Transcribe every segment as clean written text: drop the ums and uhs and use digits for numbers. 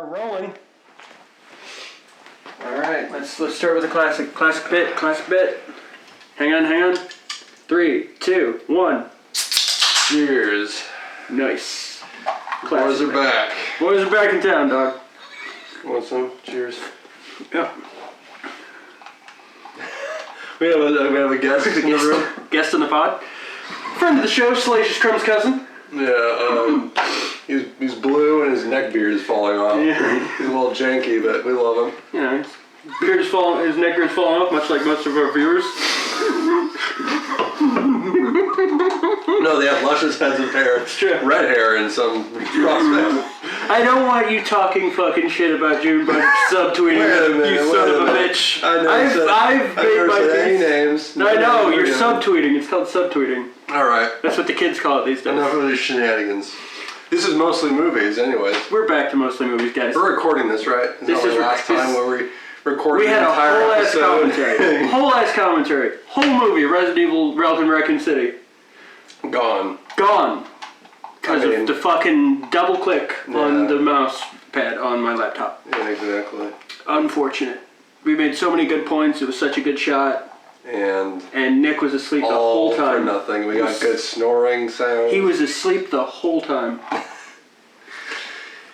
are rolling. All right, let's start with a classic bit. Hang on. 3, 2, 1. Cheers. Nice. Boys are back. Boys are back in town, dog. Want some? Cheers. Yep. We have a guest in the room. Guest in the pod. Friend of the show, Salacious Crumb's cousin. Yeah, he's blue and his neck beard is falling off. Yeah. He's a little janky, but we love him. You know, his neck beard's falling off, much like most of our viewers. No, they have luscious heads of hair. It's true. Red hair in some prospect. I don't want you talking fucking shit about June by subtweeting you son of a bitch. I know. I've made my any names. No, I know, you're subtweeting. It's called subtweeting. Alright. That's what the kids call it these days. Enough of these shenanigans. This is mostly movies, anyways. We're back to mostly movies, guys. We're recording this, right? This is the last time where we recorded we had the entire a episode. whole ass commentary. Whole movie, Resident Evil Welcome to Raccoon City. Gone. Because of the fucking double click on the mouse pad on my laptop. Yeah, exactly. Unfortunate. We made so many good points. It was such a good shot. And Nick was asleep the whole time. For nothing. We got good snoring sound. He was asleep the whole time.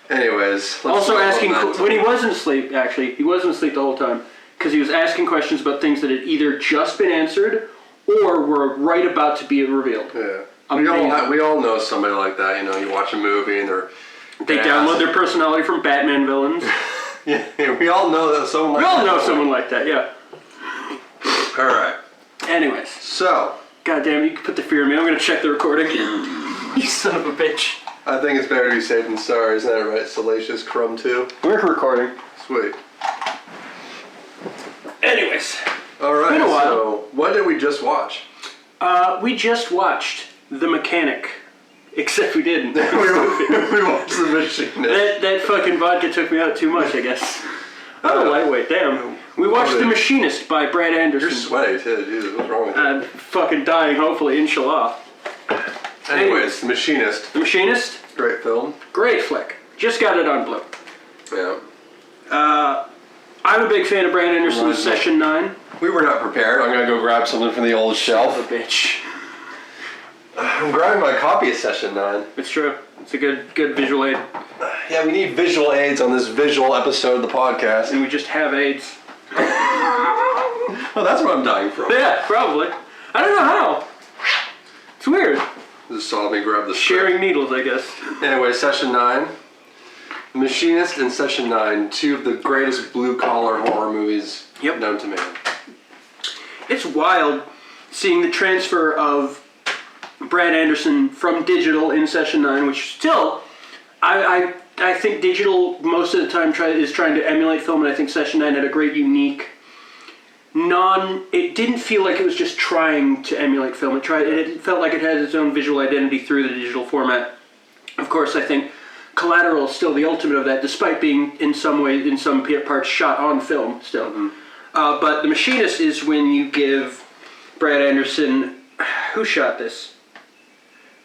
Anyways. Also asking, when he wasn't asleep, actually, he wasn't asleep the whole time, because he was asking questions about things that had either just been answered or were right about to be revealed. Yeah. Amazing. We all know somebody like that. You know, you watch a movie and they download their personality from Batman villains. Yeah, we all know that someone like that. We all know someone like that, yeah. Alright. Anyways. So. Goddamn, you can put the fear in me. I'm going to check the recording. You son of a bitch. I think it's better to be safe than sorry, isn't that right? Salacious Crumb 2. We're recording. Sweet. Anyways. Alright, been a while. So what did we just watch? We just watched The Mechanic. Except we didn't. we watched The Machinist. That fucking vodka took me out too much, I guess. I'm a lightweight, damn. We watched The Machinist by Brad Anderson. You're sweaty too, Jesus, what's wrong with you? I'm fucking dying, hopefully, inshallah. Anyways, The Machinist. The Machinist? Great film. Great flick. Just got it on Blue. Yeah. I'm a big fan of Brad Anderson's Session 9. We were not prepared. I'm gonna go grab something from the old shelf. Son of a bitch. I'm grabbing my copy of Session 9. It's true. It's a good visual aid. Yeah, we need visual aids on this visual episode of the podcast. And we just have AIDS. Oh, that's what I'm dying from. Yeah, probably. I don't know how. It's weird. Just saw me grab the Sharing needles, I guess. Anyway, Session 9. Machinist and Session 9, two of the greatest blue-collar horror movies known to man. It's wild seeing the transfer of Brad Anderson from digital in Session 9, which still, I think digital most of the time is trying to emulate film, and I think Session 9 had a great unique it didn't feel like it was just trying to emulate film. It felt like it had its own visual identity through the digital format. Of course, I think Collateral is still the ultimate of that, despite being in some parts shot on film still. Mm-hmm. But The Machinist is when you give Brad Anderson, who shot this?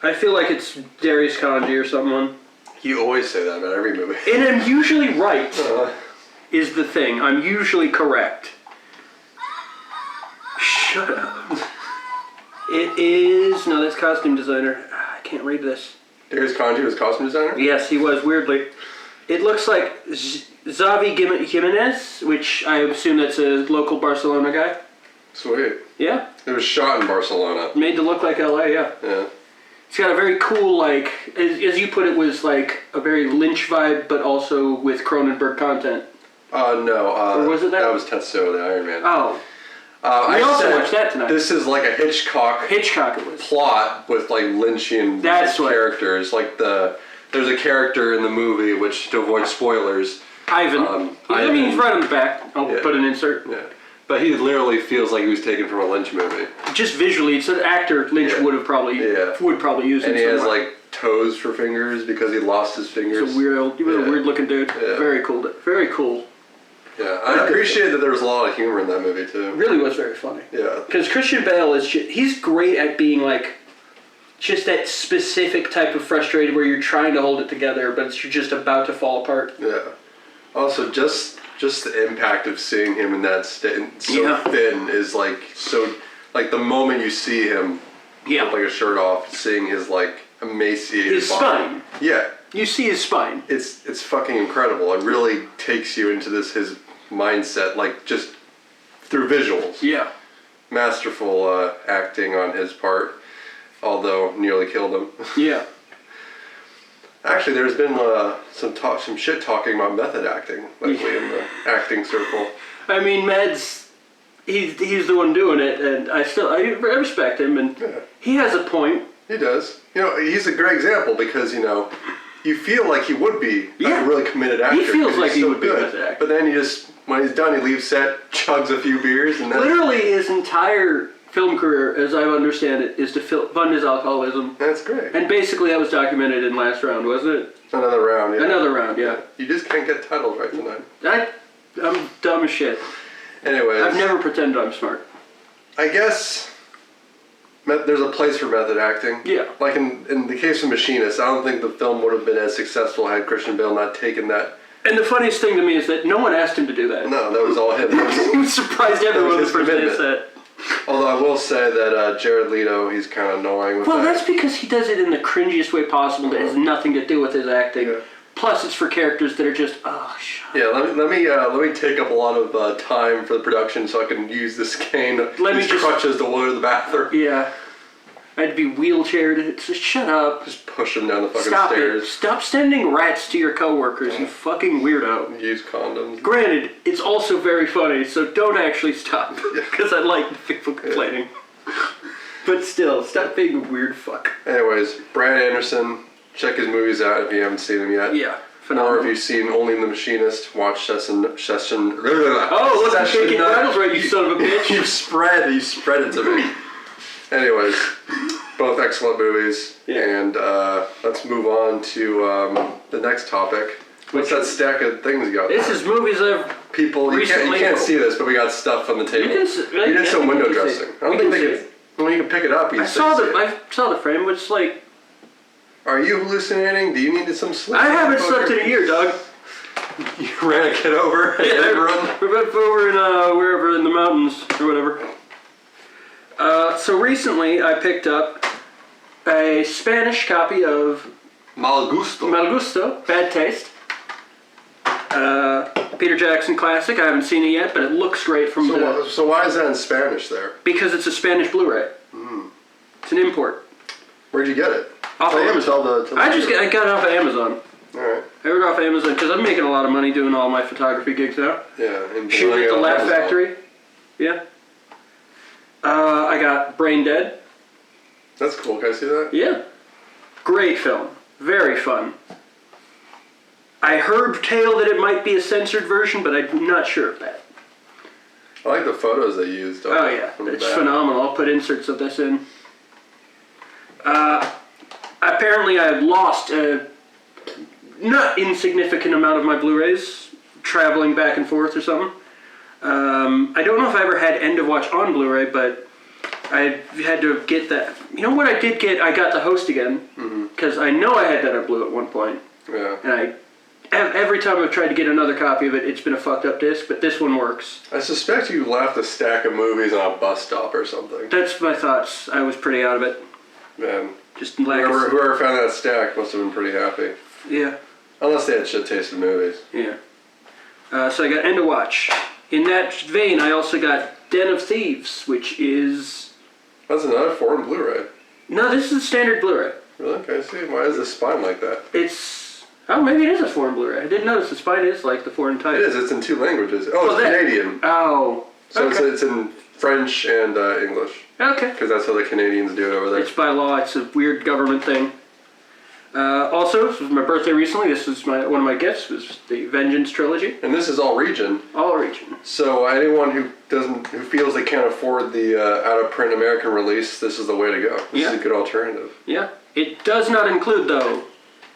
I feel like it's Darius Khondji or someone. You always say that about every movie. And I'm usually right, is the thing. I'm usually correct. Shut up. It is... No, that's costume designer. I can't read this. Darius Khondji was costume designer? Yes, he was, weirdly. It looks like Xavi Jimenez, which I assume that's a local Barcelona guy. Sweet. Yeah. It was shot in Barcelona. Made to look like LA, yeah. Yeah. It's got a very cool, like, as you put it, was like a very Lynch vibe, but also with Cronenberg content. No. Or was it that? That was Tetsuo, the Iron Man. Oh. We also watched that tonight. This is like a Hitchcock it was. Plot with like Lynchian characters. Like there's a character in the movie which, to avoid spoilers, Ivan. I mean, he's right on the back. I'll put an insert. Yeah. But he literally feels like he was taken from a Lynch movie. Just visually, it's an actor Lynch would probably use. And he has like toes for fingers because he lost his fingers. He's a weird looking dude. Yeah. Very cool. Very cool. Yeah, I appreciate that there was a lot of humor in that movie too. It really was very funny. Yeah. Because Christian Bale he's great at being like, just that specific type of frustrated where you're trying to hold it together, but you're just about to fall apart. Yeah. Also, just the impact of seeing him in that state, so thin, is like so. Like the moment you see him with like a shirt off, seeing his like emaciated his body. spine. Yeah, you see his spine. It's fucking incredible. It really takes you into his mindset, like just through visuals. Yeah, masterful acting on his part, although nearly killed him. Yeah. Actually, there's been some shit talking about method acting lately in the acting circle. I mean, Mads, he's the one doing it, and I respect him, and he has a point. He does. You know, he's a great example because you feel like he would be a really committed actor. He feels like he would be a good. method actor. But then when he's done, he leaves set, chugs a few beers, and then literally his entire film career, as I understand it, is to fund his alcoholism. That's great. And basically that was documented in Last Round, wasn't it? Another round, yeah. Another round, yeah. You just can't get titles right tonight. I'm dumb as shit. Anyways. I've never pretended I'm smart. I guess there's a place for method acting. Yeah. Like in the case of Machinist, I don't think the film would have been as successful had Christian Bale not taken that. And the funniest thing to me is that no one asked him to do that. No, that was all him. He surprised everyone the first day he said. Although I will say that Jared Leto, he's kind of annoying with that. Well, that's because he does it in the cringiest way possible that has nothing to do with his acting. Yeah. Plus, it's for characters that are just, shut Yeah, let me take up a lot of time for the production so I can use this cane, these crutches to go to the bathroom. Yeah. I'd be wheelchaired. Just shut up. Just push him down the fucking Stop stairs. it. Stop sending rats to your coworkers, you fucking weirdo. Use condoms. Granted, it's also very funny, so don't actually stop. Because I like people complaining. But still, stop being a weird fuck. Anyways, Brad Anderson, check his movies out if you haven't seen them yet. Yeah, phenomenal. Or if you've seen Only the Machinist, watch Session. Oh, look, I'm shaking rattles right, you son of a bitch. You spread it to me. Anyways, both excellent movies, and let's move on to the next topic. What's that stack of things you got? This is movies I've you can't see this, but we got stuff on the table. You did some window dressing. I don't think they can. Well, you can pick it up. I saw the frame, which like. Are you hallucinating? Do you need some sleep? I haven't slept in a year, dog. You ran a kid over? Yeah, we went over in wherever in the mountains or whatever. So recently I picked up a Spanish copy of Mal Gusto. Mal Gusto, Bad Taste. Peter Jackson classic. I haven't seen it yet, but it looks great from So why is that in Spanish there? Because it's a Spanish Blu-ray. It's an import. Where'd you get it? Off of Amazon. I got it off of Amazon. Alright. I ordered off of Amazon because I'm making a lot of money doing all my photography gigs now. Yeah. Shooting at the Laugh Factory. Yeah. I got Brain Dead. That's cool. Can I see that? Yeah. Great film. Very fun. I heard tale that it might be a censored version, but I'm not sure of that. I like the photos they used. Oh yeah, it's phenomenal. I'll put inserts of this in. Apparently I've lost a not insignificant amount of my Blu-rays traveling back and forth or something. I don't know if I ever had End of Watch on Blu-ray, but I had to get that. You know what I did get? I got the Host again, because I know I had that on Blue at one point. Yeah. And every time I've tried to get another copy of it, it's been a fucked up disc, but this one works. I suspect you left a stack of movies on a bus stop or something. That's my thoughts. I was pretty out of it. Man. Just lack whoever found that stack must have been pretty happy. Yeah. Unless they had shit-tasted movies. Yeah. So I got End of Watch. In that vein, I also got Den of Thieves, which is... That's another foreign Blu-ray. No, this is a standard Blu-ray. Really? Can I see? Why is the spine like that? It's... Oh, maybe it is a foreign Blu-ray. I didn't notice the spine is like the foreign type. It is. It's in 2 languages. Oh, it's Canadian. Oh. So okay. it's in French and English. Okay. Because that's how the Canadians do it over there. It's by law. It's a weird government thing. Also, this was my birthday recently. This was one of my gifts. Was the Vengeance trilogy. And this is all region. All region. So anyone who feels they can't afford the out-of-print American release, this is the way to go. This is a good alternative. Yeah. It does not include, though,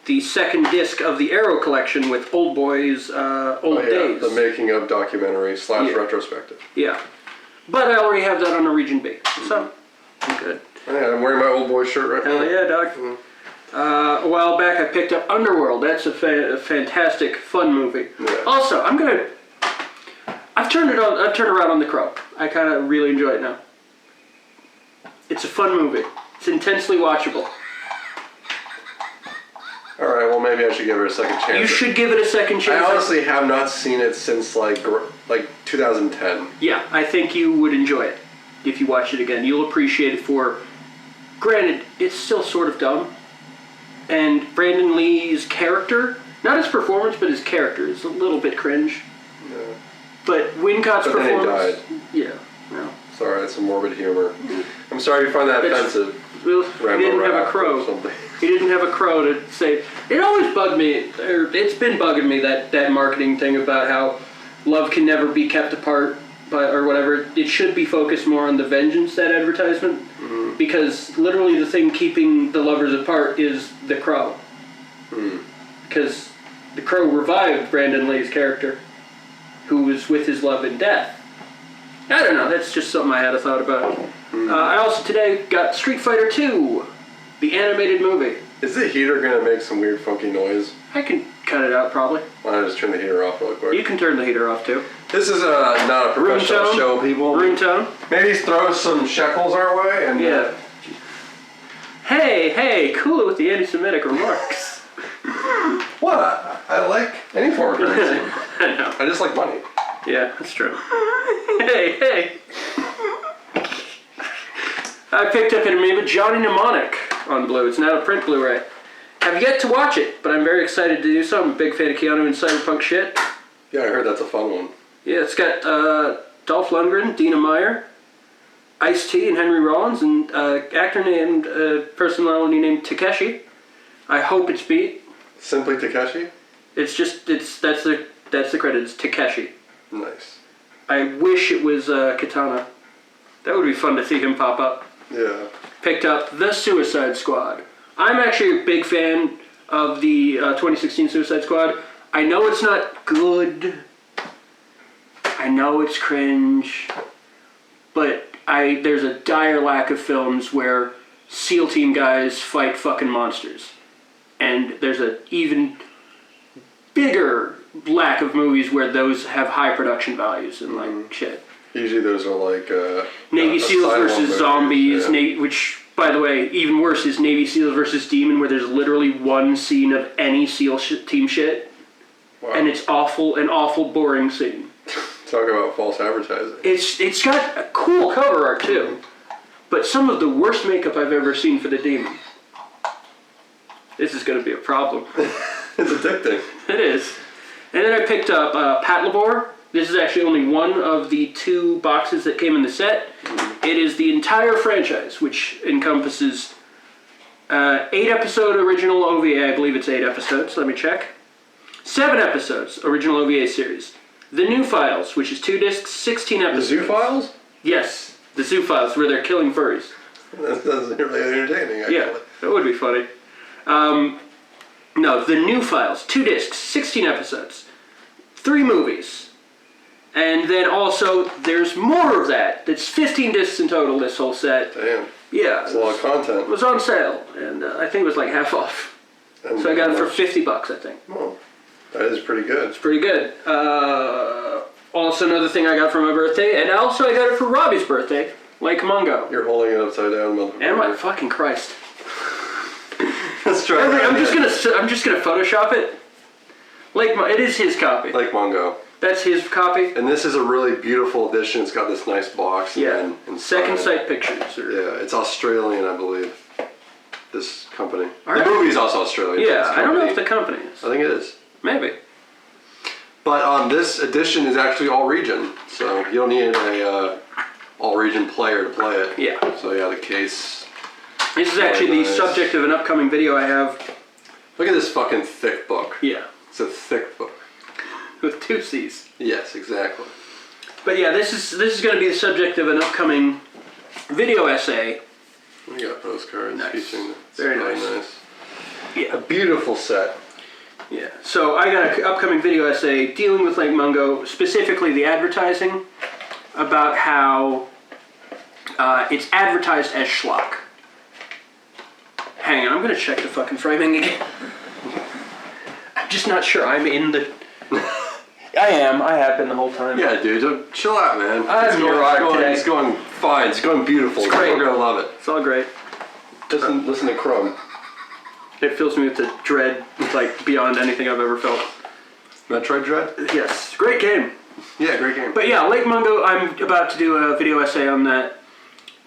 the second disc of the Arrow collection with Old Boy's Old Days. The making of documentary / retrospective. Yeah. But I already have that on a Region B. So, I'm good. Yeah, I'm wearing my Old Boy shirt right now. Hell yeah, dog. A while back I picked up Underworld. That's a fantastic, fun movie. Yeah. Also, I've turned around on The Crow. I kind of really enjoy it now. It's a fun movie. It's intensely watchable. Alright, well maybe I should give her a second chance. You should give it a second I chance. honestly have not seen it since like 2010. Yeah, I think you would enjoy it if you watch it again. You'll appreciate it for... Granted, it's still sort of dumb. And Brandon Lee's character, not his performance, but his character is a little bit cringe. Yeah. But Wincott's But then he performance... died. Yeah, no. Sorry, it's a morbid humor. I'm sorry you find that offensive. Well, he didn't have a crow. Or something. He didn't have a crow to say. It always bugged me, or it's been bugging me, that marketing thing about how love can never be kept apart, or whatever. It should be focused more on the vengeance, that advertisement, because literally the thing keeping the lovers apart is the crow. Because the crow revived Brandon Lee's character, who was with his love in death. I don't know, that's just something I had a thought about. I also today got Street Fighter 2, the animated movie. Is the heater gonna make some weird funky noise? I can cut it out probably. Why don't I just turn the heater off real quick? You can turn the heater off too. This is not a professional Room tone? show, people. Room tone? Maybe throw some shekels our way and Yeah. Hey, cool with the anti-Semitic remarks. What? I like any form of currency. I know. I just like money. Yeah, that's true. Hey. I picked up an Amoeba Johnny Mnemonic on Blue. It's now a print Blu-ray. Have yet to watch it, but I'm very excited to do so. I'm a big fan of Keanu and cyberpunk shit. Yeah, I heard that's a fun one. Yeah, it's got Dolph Lundgren, Dina Meyer, Ice-T, and Henry Rollins, and actor named personality named Takeshi. I hope it's beat. Simply Takeshi? That's the credit. It's Takeshi. Nice. I wish it was Katana. That would be fun to see him pop up. Yeah. Picked up The Suicide Squad. I'm actually a big fan of the 2016 Suicide Squad. I know it's not good. I know it's cringe. But there's a dire lack of films where SEAL Team guys fight fucking monsters. And there's an even bigger lack of movies where those have high production values and like shit. Usually those are like Navy SEALs asylum versus movies, zombies, yeah. which, by the way, even worse is Navy SEALs versus Demon, where there's literally one scene of any SEAL team shit, Wow. and it's an awful, boring scene. Talk about false advertising. It's got a cool cover art too, but some of the worst makeup I've ever seen for the Demon. This is going to be a problem. It's addicting. It is. And then I picked up Pat Labor. This is actually only one of the 2 boxes that came in the set. It is the entire franchise, which encompasses 8-episode original OVA. I believe it's 8 episodes. Let me check. 7 episodes, original OVA series. The New Files, which is 2 discs, 16 The episodes. Zoo Files? Yes, the Zoo Files, where they're killing furries. That's really entertaining, actually. Yeah, that would be funny. No, The New Files, 2 discs, 16 episodes, 3 movies. And then also, there's more of that. That's 15 discs in total, this whole set. Damn. Yeah. It's a lot of content. It was on sale, and I think it was like half off. And So I got it for $50, I think. Oh, that is pretty good. It's pretty good. Also, another thing I got for my birthday, and also I got it for Robbie's birthday, Lake Mungo. You're holding it upside down, motherfucker. And my fucking Christ. Let's try I'm that. just gonna Photoshop it. It is his copy. Like Mongo. That's his copy. And this is a really beautiful edition. It's got this nice box. Yeah. And inside Second it- Sight Pictures. Yeah, it's Australian, I believe. This company. Alright. The movie's also Australian. Yeah, This I don't know if company- the company is. I think it is. Maybe. But this edition is actually all region, so you don't need a all region player to play it. Yeah. So yeah, the case. This is actually the nice. subject of an upcoming video I have. Look at this fucking thick book. Yeah. It's a thick book. With 2 C's. Yes, exactly. But yeah, this is going to be the subject of an upcoming video essay. We got postcards Nice. featuring. Very really nice. A Yeah. beautiful set. Yeah. So I got an upcoming video essay dealing with Lake Mungo, specifically the advertising, about how it's advertised as schlock. Hang on, I'm gonna check the fucking framing again. I'm just not sure I'm in the... I am. I have been the whole time. Yeah, dude, chill out, man. I'm neurotic today. It's going fine. It's going beautiful. It's great. We're gonna love it. It's all great. Listen to Crumb. It fills me with the dread, like, beyond anything I've ever felt. Metroid Dread? Yes. Great game. Yeah, great game. But yeah, Lake Mungo, I'm about to do a video essay on that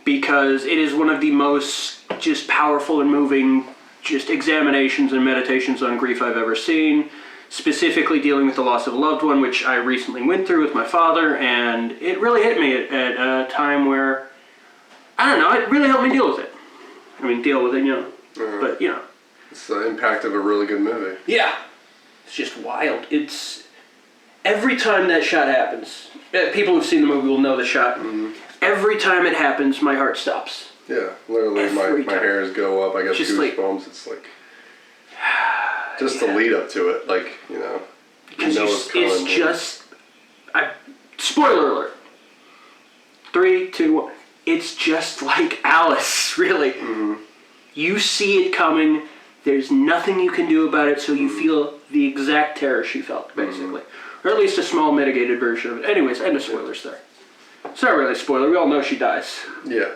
because it is one of the most just powerful and moving just examinations and meditations on grief I've ever seen. Specifically dealing with the loss of a loved one, which I recently went through with my father, and it really hit me at a time where, I don't know, it really helped me deal with it. I mean, deal with it, you know, but, you know. It's the impact of a really good movie. Yeah. It's just wild. It's, every time that shot happens, people who've seen the movie will know the shot. Mm-hmm. Every time it happens, my heart stops. Yeah, literally my hairs go up, I get just goosebumps, like, it's like... Just the lead up to it, like, you know it's coming. It's just... spoiler alert. 3, 2, 1. It's just like Alice, really. Mm-hmm. You see it coming. There's nothing you can do about it, so you feel the exact terror she felt, basically. Or at least a small mitigated version of it. Anyways, end of spoilers there. It's not really a spoiler. We all know she dies. Yeah.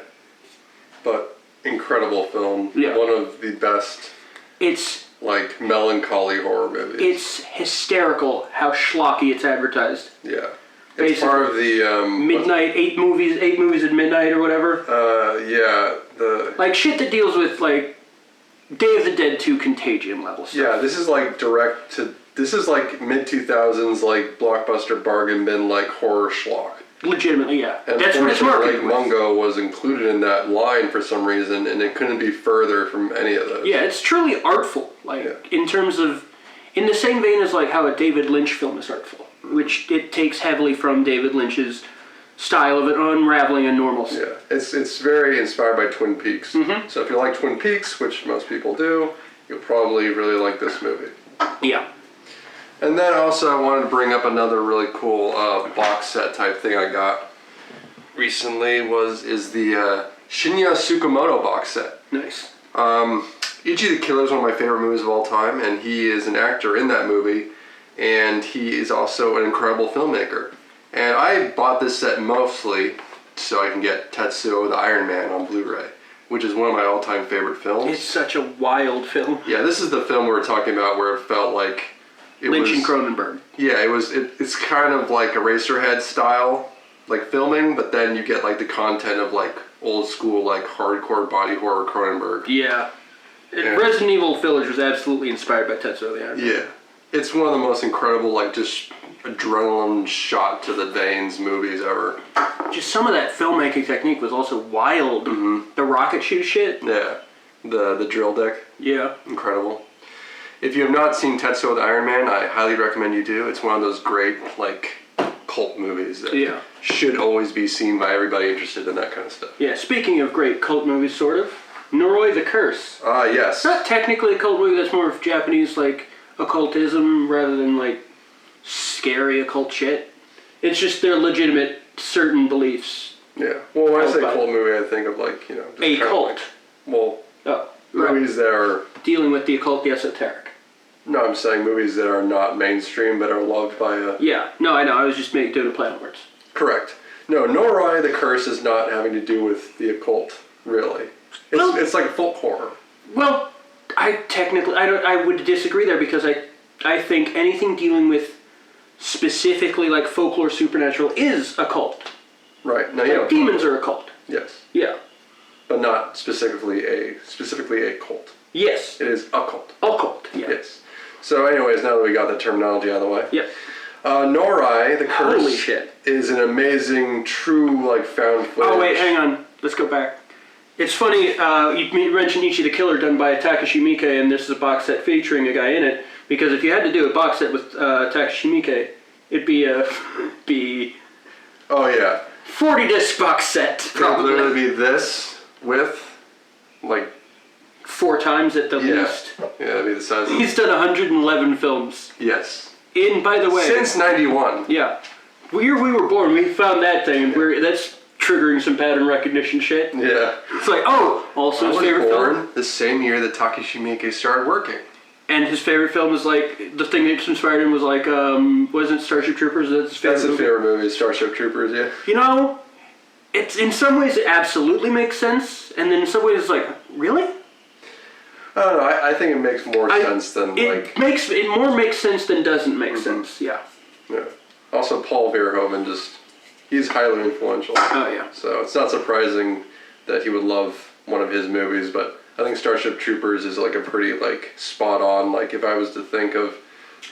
But incredible film. Yeah. One of the best... It's... like melancholy horror movies. It's hysterical how schlocky it's advertised. Yeah. Basically, it's part of the midnight, 8 movies at midnight or whatever. Yeah, the like shit that deals with like Day of the Dead 2 Contagion level stuff. Yeah, this is like this is like mid 2000s like blockbuster bargain bin like horror schlock. Legitimately, yeah. And that's what it's marketed Lake Mungo was included in that line for some reason, and it couldn't be further from any of those. Yeah, it's truly artful. Like in terms of, in the same vein as like how a David Lynch film is artful, which it takes heavily from David Lynch's style of it unraveling a normalcy. Yeah, it's very inspired by Twin Peaks. Mm-hmm. So if you like Twin Peaks, which most people do, you'll probably really like this movie. Yeah. And then also I wanted to bring up another really cool box set type thing I got recently is the Shinya Tsukamoto box set. Nice. Ichi the Killer is one of my favorite movies of all time, and he is an actor in that movie, and he is also an incredible filmmaker. And I bought this set mostly so I can get Tetsuo the Iron Man on Blu-ray, which is one of my all-time favorite films. It's such a wild film. Yeah, this is the film we were talking about where it felt like Lynch and Cronenberg. Yeah, it's kind of like Eraserhead style, like filming, but then you get like the content of like old school, like hardcore body horror Cronenberg. Yeah. Resident Evil Village was absolutely inspired by Tetsuo the Iron Man. Yeah. It's one of the most incredible, like just adrenaline shot to the veins movies ever. Just some of that filmmaking technique was also wild. Mm-hmm. The rocket shoot shit. Yeah. The drill deck. Yeah. Incredible. If you have not seen Tetsuo the Iron Man, I highly recommend you do. It's one of those great, like, cult movies that should always be seen by everybody interested in that kind of stuff. Yeah, speaking of great cult movies, sort of, Noroi the Curse. Yes. It's not technically a cult movie, that's more of Japanese, like, occultism rather than, like, scary occult shit. It's just their legitimate, certain beliefs. Yeah. Well, when I say cult movie, I think of, like, you know... Just a cult. Movies that are... dealing with the occult, the esoteric. No, I'm saying movies that are not mainstream but are loved by a... Yeah, no, I know. I was just doing a play on words. Correct. No, Noroi the Curse is not having to do with the occult, really. It's like folk horror. Well, I would disagree there because I think anything dealing with specifically like folklore supernatural is occult. Right. Now, like demons are occult. Yes. Yeah. But not specifically a cult. Yes. It is occult. Occult, yeah. Yes. So anyways, now that we got the terminology out of the way. Yep. Noroi the Curse Holy shit. is an amazing, true, like, found footage. Oh, wait, hang on. Let's go back. It's funny, you mentioned Ichi the Killer done by Takashi Miike, and this is a box set featuring a guy in it, because if you had to do a box set with Takashi Miike, it'd be Oh, yeah. 40 disc box set, probably. It would literally be this with, like... 4 times at the least. Yeah, it'd be the size of... He's done 111 films. Yes. By the way... Since 91. Yeah. The year we were born, we found that thing, and that's triggering some pattern recognition shit. Yeah. It's like, oh, also I his was favorite film. born the same year that Takashi Miike started working. And his favorite film is like, the thing that inspired him was like, wasn't Starship Troopers? That's his favorite That's his movie? favorite movie, Starship Troopers, yeah. You know, it's in some ways it absolutely makes sense, and then in some ways it's like, really? I don't know, I think it makes more sense than, It more makes sense than doesn't make sense, yeah. Yeah. Also, Paul Verhoeven he's highly influential. Oh, yeah. So it's not surprising that he would love one of his movies, but I think Starship Troopers is like a pretty like spot on. Like if I was to think of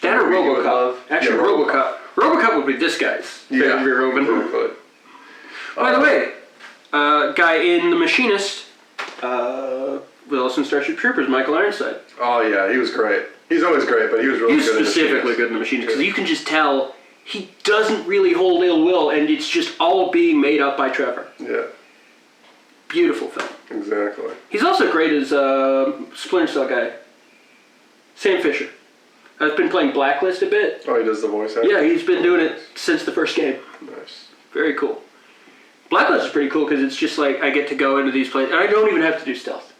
That or movie you would RoboCop. love- Actually, yeah, RoboCop. RoboCop would be this guy's favorite Verhoeven. Exactly. By the way, guy in The Machinist, with also in Starship Troopers, Michael Ironside. Oh yeah, he was great. He's always great, but he was really He was good. specifically good in The Machinist because you can just tell he doesn't really hold ill will, and it's just all being made up by Trevor. Yeah, Beautiful film. exactly. He's also great as Splinter Cell guy, Sam Fisher. I've been playing Blacklist a bit. Oh, he does the voice acting? Yeah, he's been doing it since the first game. Nice. Very cool. Blacklist is pretty cool because it's just like I get to go into these places and I don't even have to do stealth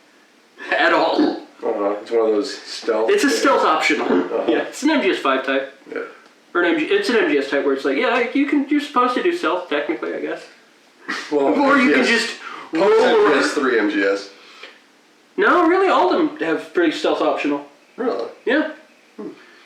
at all. It's one of those stealth. It's a games. stealth optional. Yeah, it's an MGS5 type. Yeah. Or it's an MGS type where it's like, yeah, you're supposed to do stealth technically, I guess. Well, Or you can MGS just roll Post around. MGS3 MGS. No, really, all of them have pretty stealth optional. Really? Yeah.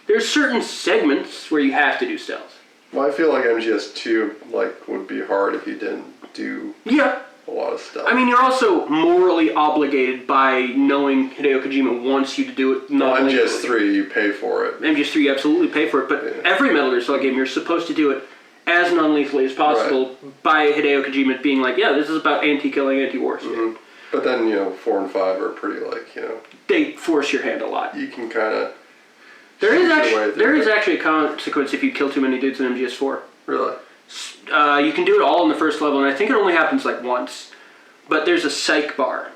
There's certain segments where you have to do stealth. Well, I feel like MGS2 would be hard if you didn't do Yeah. a lot of stuff. I mean, you're also morally obligated by knowing Hideo Kojima wants you to do it. Not legally. MGS3, you pay for it. MGS3, you absolutely pay for it, but every Metal Gear Solid game, you're supposed to do it as non-lethally as possible by Hideo Kojima being like, yeah, this is about anti-killing, anti-war shit. Mm-hmm. But then, 4 and 5 are pretty, They force your hand a lot. you can kind of... There is actually a consequence if you kill too many dudes in MGS4. Really? You can do it all in the first level, and I think it only happens once. But there's a psych bar,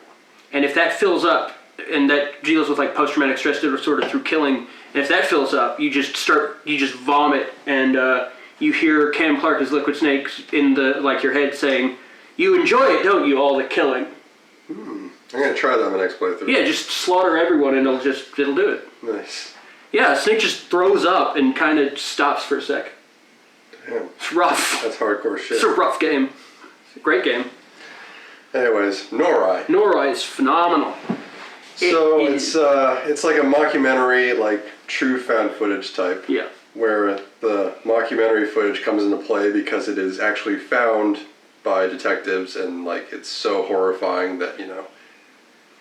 and if that fills up, and that deals with post-traumatic stress disorder through killing, and if that fills up, you just vomit, and you hear Cam Clark as Liquid Snake in your head saying, "You enjoy it, don't you? All the killing." I'm gonna try that on my next playthrough. Yeah, just slaughter everyone, and it'll do it. Nice. Yeah, Snake just throws up and kind of stops for a sec. Damn. It's rough. That's hardcore shit. It's a rough game. It's a great game. Anyways, Norai. Norai is phenomenal. It's like a mockumentary, true found footage type. Yeah. Where the mockumentary footage comes into play because it is actually found by detectives and it's so horrifying that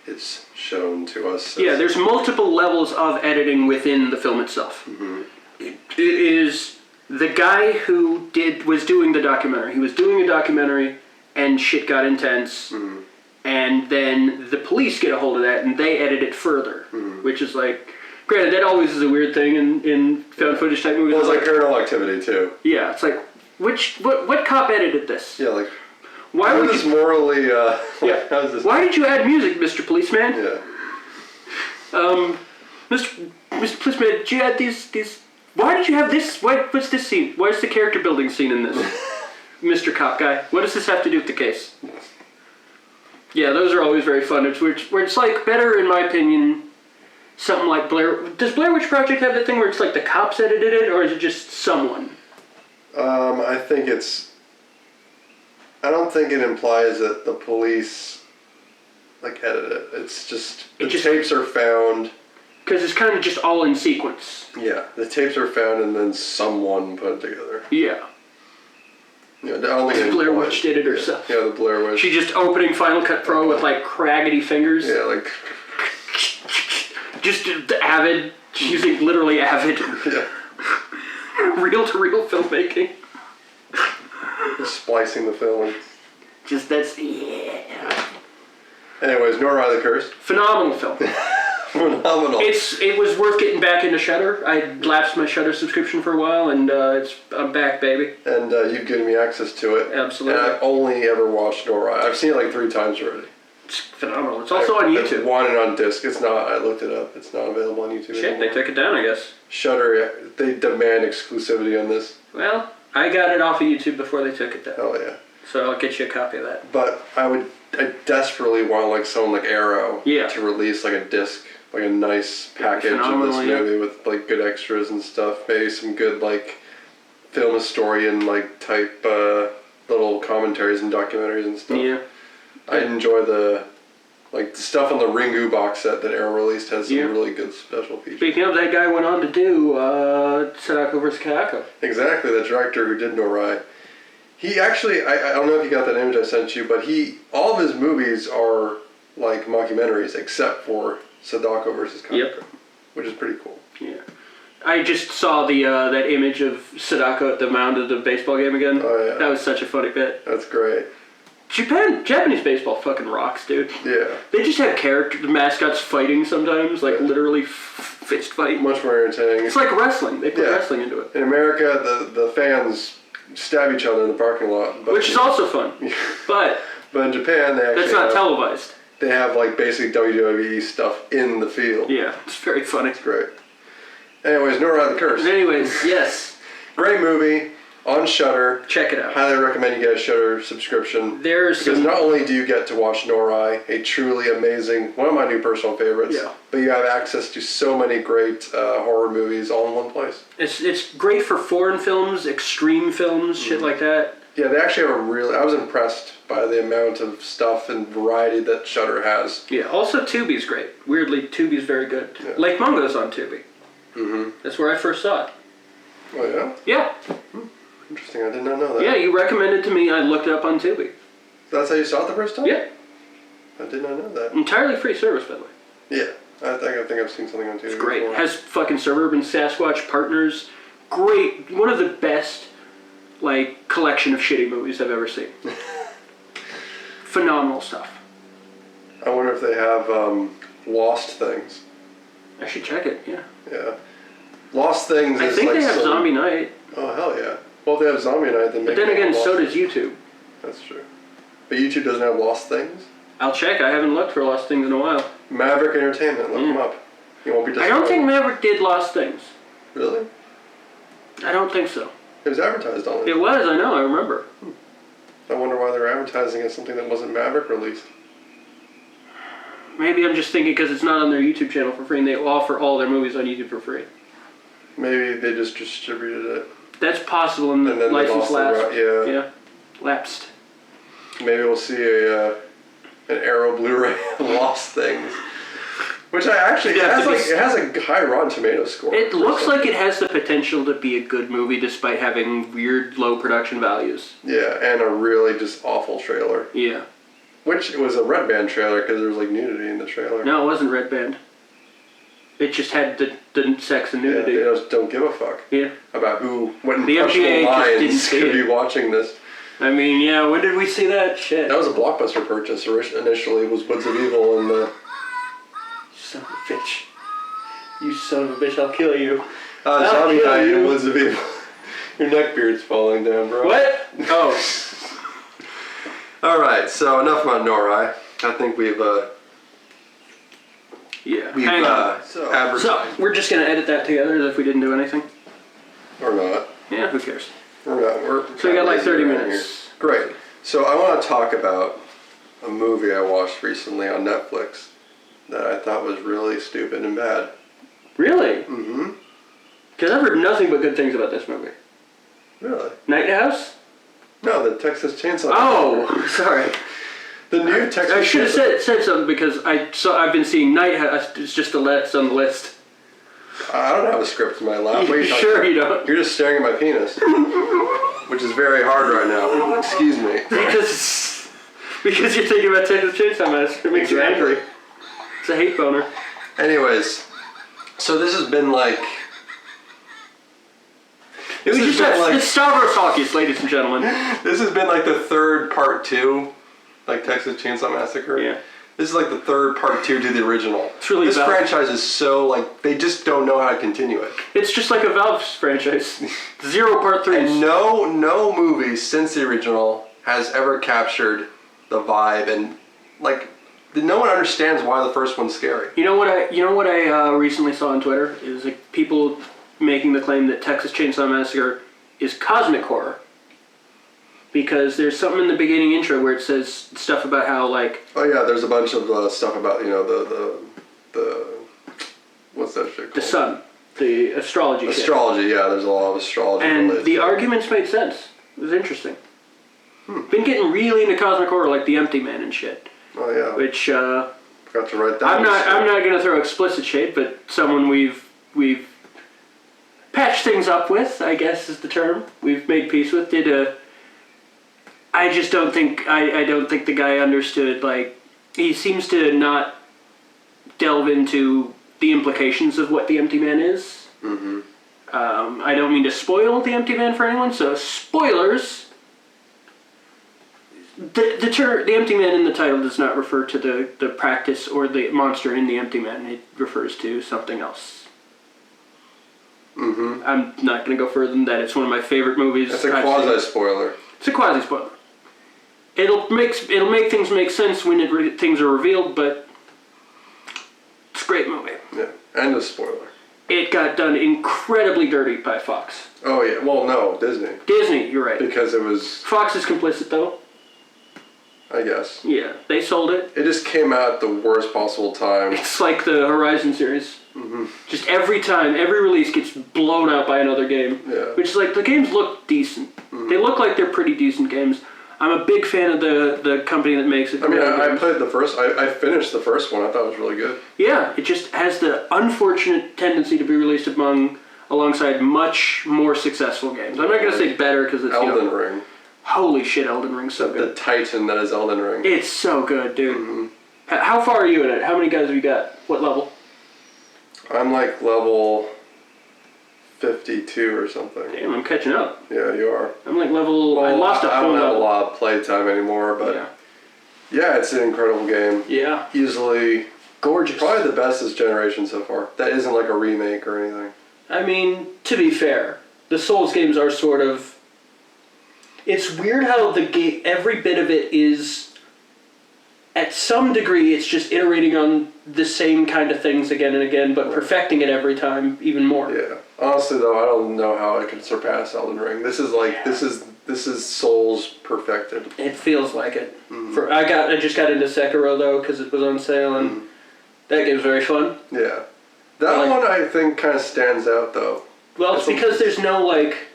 it's shown to us. Yeah, there's multiple levels of editing within the film itself. Mm-hmm. It is the guy who was doing the documentary. He was doing a documentary, and shit got intense. Mm-hmm. And then the police get a hold of that, and they edit it further, Mm-hmm. which is granted, that always is a weird thing in found footage type movies. Well, it's Paranormal Activity too. Yeah, it's what cop edited this? Yeah, Why how would is this you? morally? Yeah. How is this? Why did you add music, Mr. Policeman? Yeah. Mr. Policeman, did you add these? Why did you have this? What's this scene? Where's the character building scene in this? Mr. Cop Guy, what does this have to do with the case? Yeah, those are always very fun. It's better, in my opinion, something like Blair... Does Blair Witch Project have that thing where it's the cops edited it, or is it just someone? I think I don't think it implies that the police, edit it. It's just... The tapes are found... Because it's kind of just all in sequence. Yeah, the tapes are found and then someone put it together. Yeah. Yeah, I don't think it Blair implies- Witch did it herself. Yeah, the Blair Witch. She just opening Final Cut Pro with craggedy fingers. Yeah, Just Avid. She's using literally Avid. yeah. Reel-to-reel filmmaking. Just splicing the film. Yeah. Anyways, Norai the Cursed. Phenomenal film. Phenomenal. It was worth getting back into Shudder. I lapsed my Shudder subscription for a while, and I'm back, baby. And you've given me access to it. Absolutely. And I've only ever watched Norai. I've seen it 3 times already. It's phenomenal. It's also on YouTube. I wanted it on disc. It's not. I looked it up. It's not available on YouTube Shit, anymore. they took it down, I guess. Shudder, they demand exclusivity on this. Well, I got it off of YouTube before they took it down. Oh yeah. So I'll get you a copy of that. But I desperately want like someone like Arrow Yeah. to release like a disc, like a nice package of this phenomenal, yeah. movie with like good extras and stuff. Maybe some good like film historian like type little commentaries and documentaries and stuff. Yeah. I enjoy the stuff on the Ringu box set that Arrow released has some Yeah. really good special features. Speaking of, that guy went on to do Sadako vs. Kayako. Exactly, the director who did Norai. He actually, I don't know if you got that image I sent you, but all of his movies are like mockumentaries except for Sadako versus Kayako, Yep. which is pretty cool. Yeah. I just saw the that image of Sadako at the mound of the baseball game again. Oh, yeah. That was such a funny bit. That's great. Japanese baseball fucking rocks, dude. Yeah. They just have the mascots fighting sometimes, like literally fist fight. Much more entertaining. It's like wrestling. They put Yeah. wrestling into it. In America, the fans stab each other in the parking lot. But Which is also fun. But But in Japan, they actually that's not televised. they have like basic WWE stuff in the field. Yeah, it's very funny. Great. Anyways, Norai the Curse. Anyways, yes. Great movie on Shudder. Check it out. Highly recommend you get a Shudder subscription. There's Because some... not only do you get to watch Norai, a truly amazing, one of my new personal favorites, Yeah. but you have access to so many great horror movies all in one place. It's great for foreign films, extreme films, shit like that. Yeah, they actually have I was impressed by the amount of stuff and variety that Shudder has. Yeah, also Tubi's great. Weirdly, Tubi's very good. Yeah. Lake Mungo's on Tubi. Mm-hmm. That's where I first saw it. Oh, yeah? Yeah. Interesting, I did not know that. Yeah, you recommended it to me. I looked it up on Tubi. That's how you saw it the first time? Yeah. I did not know that. Entirely free service, by the way. Yeah, I think I've seen something on TV. It's great. before. Has fucking Suburban Sasquatch Partners. Great. One of the best, like, collection of shitty movies I've ever seen. Phenomenal stuff. I wonder if they have Lost Things. I should check it, yeah. Yeah. Lost Things I is think like they have some- Zombie Night. Oh, hell yeah. Well, if they have Zombie Night, then But maybe then they again, have Lost so does Things. YouTube. That's true. But YouTube doesn't have Lost Things? I'll check. I haven't looked for Lost Things in a while. Maverick Entertainment, look Mm. them up. You won't be I disappointed. don't think Maverick did Lost Things. Really? I don't think so. It was advertised on it. It was, I know, I remember. I wonder why they're advertising as something that wasn't Maverick released. Maybe I'm just thinking because it's not on their YouTube channel for free and they offer all their movies on YouTube for free. Maybe they just distributed it. That's possible and the And then they license lost lapsed. the right- yeah. Yeah. Lapsed. Maybe we'll see an Arrow Blu-ray of Lost Things. Which I actually, Yeah, it has a high Rotten Tomatoes score. It for looks something. like it has the potential to be a good movie despite having weird low production values. Yeah, and a really just awful trailer. Yeah. Which it was a Red Band trailer because there was like nudity in the trailer. No, it wasn't Red Band. It just had the sex and Yeah, nudity. they just don't give a fuck Yeah. about what The impressionable MPAA just didn't minds see could it. be watching this. I mean, yeah, when did we see that? Shit. That was a Blockbuster purchase. Initially, it was Woods of Evil and the Son of a bitch. You son of a bitch, I'll kill you. Zombie kill Night you. and Woods of Evil. Your neck beard's falling down, bro. What? Oh. All right, so enough about Norai. I think we've Yeah. Hang on. advertised. So, we're just gonna edit that together as if we didn't do anything? Or not. Yeah, who cares? We're not. So we got like 30 around minutes. here. Great. So I want to talk about a movie I watched recently on Netflix that I thought was really stupid and bad. Really? Mm-hmm. Because I've heard nothing but good things about this movie. Really? Night House? No, the Texas Chainsaw. Oh, sorry. The new Texas. I should have Chainsaw- said something because I've been seeing Night House. It's just it's on the list. I don't have a script in my lap. What are you talking Sure about? you don't. You're just staring at my penis, which is very hard right now. Excuse me. Because you're thinking about Texas Chainsaw Massacre. It makes you Exactly. angry. It's a hate boner. Anyways, so this has been like. This has been like. It's Stavros Halkias, ladies and gentlemen. This has been like the third part 2, like Texas Chainsaw Massacre. Yeah. This is like the third part 2 to the original. It's really this bad. franchise is so like they just don't know how to continue it. It's just like a Valve franchise. 0 part 3s. And no movie since the original has ever captured the vibe and like no one understands why the first one's scary. You know what I recently saw on Twitter is like people making the claim that Texas Chainsaw Massacre is cosmic horror. because there's something in the beginning intro where it says stuff about how, like... Oh yeah, there's a bunch of stuff about, the what's that shit called? The sun. The astrology shit. Astrology, yeah, there's a lot of astrology. And the arguments made sense. It was interesting. Been getting really into cosmic horror, like The Empty Man and shit. Oh yeah. Which, Forgot to write that. I'm not gonna throw explicit shade, but someone we've patched things up with, I guess is the term. We've made peace with. I just don't think I don't think the guy understood. Like, he seems to not delve into the implications of what the Empty Man is. Mm-hmm. I don't mean to spoil the Empty Man for anyone, so spoilers. The Empty Man in the title does not refer to the practice or the monster in the Empty Man. It refers to something else. Mm-hmm. I'm not going to go further than that. It's one of my favorite movies. It's a quasi-spoiler. It's a quasi-spoiler. It'll make things make sense when things are revealed, but it's a great movie. Yeah, and a spoiler. It got done incredibly dirty by Fox. Oh yeah, well no, Disney. Disney, you're right. Because it was... Fox is complicit though. I guess. Yeah, they sold it. It just came out at the worst possible time. It's like the Horizon series. Mm-hmm. Just every time, every release gets blown out by another game. Yeah. Which is like, the games look decent. Mm-hmm. They look like they're pretty decent games. I'm a big fan of the company that makes it. I mean, I played the first... I finished the first one. I thought it was really good. Yeah, it just has the unfortunate tendency to be released alongside much more successful games. I'm not going to say better because it's... Elden Ring. Holy shit, Elden Ring's so good. The titan that is Elden Ring. It's so good, dude. Mm-hmm. How far are you in it? How many guys have you got? What level? I'm like level 52 or something. Damn, I'm catching up. Yeah, you are. I'm like level... Well, I lost a I whole don't have level. a lot of playtime anymore, but yeah, it's an incredible game. Yeah. Easily... Gorgeous. Probably the best this generation so far. That isn't like a remake or anything. I mean, to be fair, the Souls games are sort of... It's weird how every bit of it is, at some degree, it's just iterating on the same kind of things again and again, but perfecting it every time even more. Yeah. Honestly, though, I don't know how it can surpass Elden Ring. This is like this is Souls perfected. It feels like it. Mm-hmm. I just got into Sekiro though because it was on sale and that game's very fun. Yeah. That one I think kind of stands out though. Well, it's because there's no like.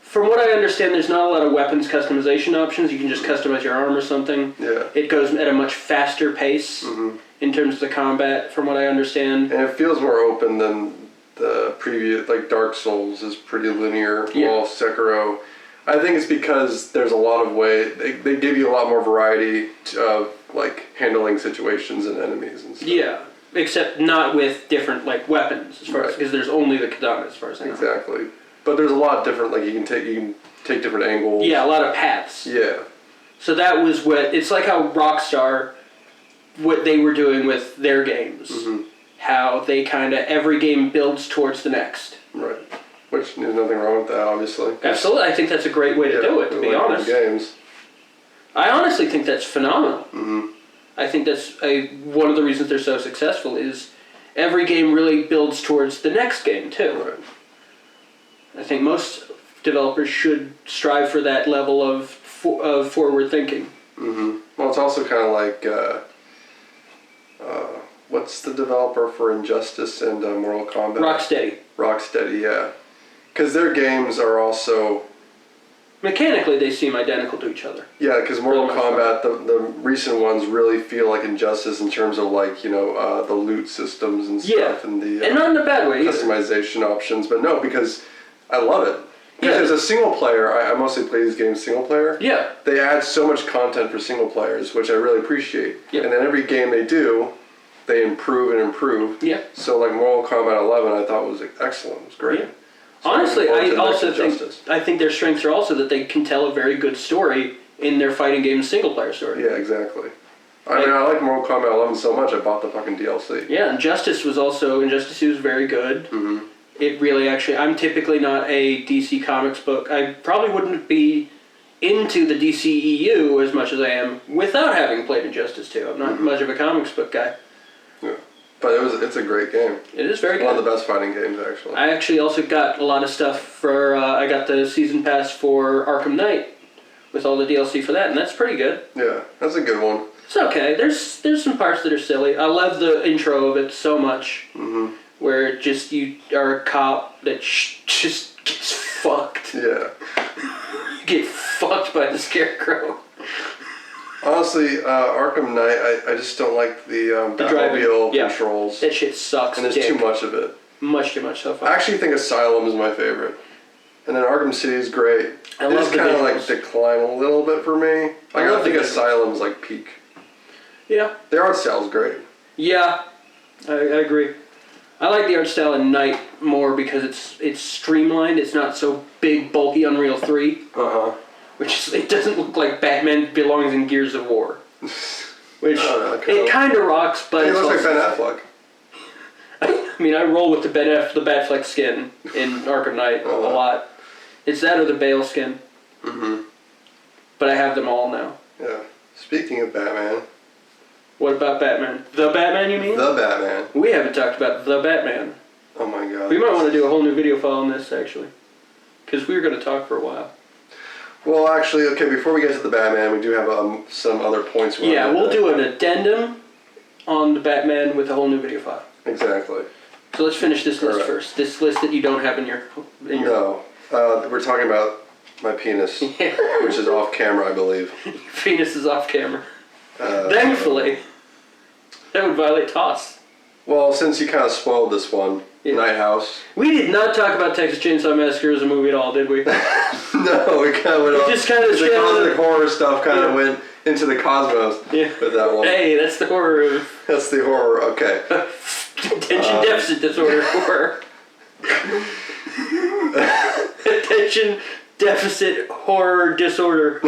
From what I understand, there's not a lot of weapons customization options. You can just customize your arm or something. Yeah. It goes at a much faster pace in terms of the combat, from what I understand. And it feels more open than the previous, like Dark Souls is pretty linear. Yeah. Well, Sekiro, I think it's because there's a lot of they give you a lot more variety of like handling situations and enemies and stuff. Yeah, except not with different like weapons, as far as because there's only the katana, as far as I know. Exactly. But there's a lot different, like you can take different angles. Yeah, a lot of paths. Yeah. So that was it's like how Rockstar, what they were doing with their games. Mm-hmm. How they kind of, every game builds towards the next. Right. Which there's nothing wrong with that, obviously. Absolutely, I think that's a great way to do it, to be honest. Games. I honestly think that's phenomenal. Mm-hmm. I think that's one of the reasons they're so successful is every game really builds towards the next game, too. Right. I think most developers should strive for that level of forward thinking. Mm-hmm. Well, it's also kind of like, what's the developer for Injustice and Mortal Kombat? Rocksteady. Rocksteady, yeah. Because their games are also... Mechanically, they seem identical to each other. Yeah, because Mortal Kombat, the recent ones really feel like Injustice in terms of like, the loot systems and stuff. Yeah. And the and not in a bad way customization options. But no, because I love it. Because as a single player, I mostly play these games single player. Yeah. They add so much content for single players, which I really appreciate. Yep. And then every game they do, they improve and improve. Yeah. So like Mortal Kombat 11, I thought was excellent. It was great. Yeah. So honestly, I also Justice. think their strengths are also that they can tell a very good story in their fighting game single player story. Yeah, exactly. I mean, I like Mortal Kombat 11 so much, I bought the fucking DLC. Yeah, and Injustice 2 was very good. Mm-hmm. It really I'm typically not a DC Comics book. I probably wouldn't be into the DCEU as much as I am without having played Injustice 2. I'm not much of a comics book guy. Yeah. But it's a great game. It is very good. One of the best fighting games, actually. I actually also got a lot of stuff for, I got the season pass for Arkham Knight, with all the DLC for that, and that's pretty good. Yeah, that's a good one. It's okay. There's some parts that are silly. I love the intro of it so much, where just you are a cop that just gets fucked. Yeah. You get fucked by the Scarecrow. Honestly, Arkham Knight, I just don't like the Batmobile controls. That shit sucks. And there's too much of it. Much too much so far. I actually think Asylum is my favorite. And then Arkham City is great. I love just kind of like decline a little bit for me. Like I think Asylum's like peak. Yeah. The art style's great. Yeah, I agree. I like the art style in Night more because it's streamlined. It's not so big, bulky Unreal 3. Which it doesn't look like Batman belongs in Gears of War. Which it kind of rocks, but it looks like Ben Affleck. I mean, I roll with the Batfleck skin in Arkham Knight a lot. It's that or the Bale skin. But I have them all now. Yeah. Speaking of Batman. What about Batman? The Batman, you mean? The Batman. We haven't talked about the Batman. Oh my god. We might want to do a whole new video file on this, actually. Because we were going to talk for a while. Well, actually, okay, before we get to the Batman, we do have some other points. Yeah, we'll do an addendum on the Batman with a whole new video file. Exactly. So let's finish this list first. This list that you don't have in your... No. We're talking about my penis, which is off camera, I believe. Penis is off camera. Thankfully. That would violate TOS. Well, since you kind of spoiled this one, Night House. We did not talk about Texas Chainsaw Massacre as a movie at all, did we? No, we kind of went off. Just kind of the cosmic horror stuff kind of went into the cosmos with that one. Hey, that's the horror of... That's the horror, okay. Attention deficit disorder horror. Attention deficit horror disorder.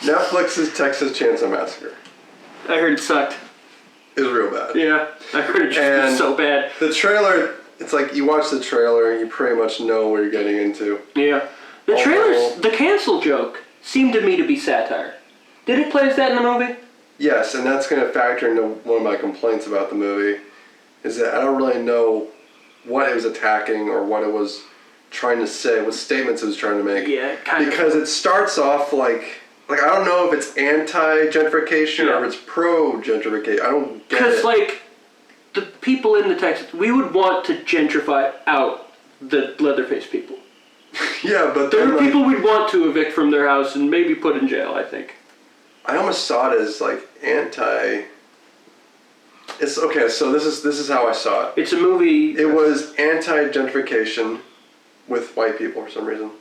Netflix's Texas Chainsaw Massacre. I heard it sucked. It was real bad. Yeah, I heard it was so bad. The trailer, it's like you watch the trailer and you pretty much know what you're getting into. Yeah. The trailers, the cancel joke seemed to me to be satire. Did it play as that in the movie? Yes, and that's going to factor into one of my complaints about the movie, is that I don't really know what it was attacking or what it was trying to say, what statements it was trying to make. Yeah, kind of. Because it starts off like I don't know if it's anti-gentrification or if it's pro-gentrification. I don't get it. Because, like, the people in the Texas, we would want to gentrify out the Leatherface people. Yeah, but there are people we'd want to evict from their house and maybe put in jail, I think. I almost saw it as, like, anti... It's okay, so this is how I saw it. It's a movie... It was anti-gentrification with white people for some reason.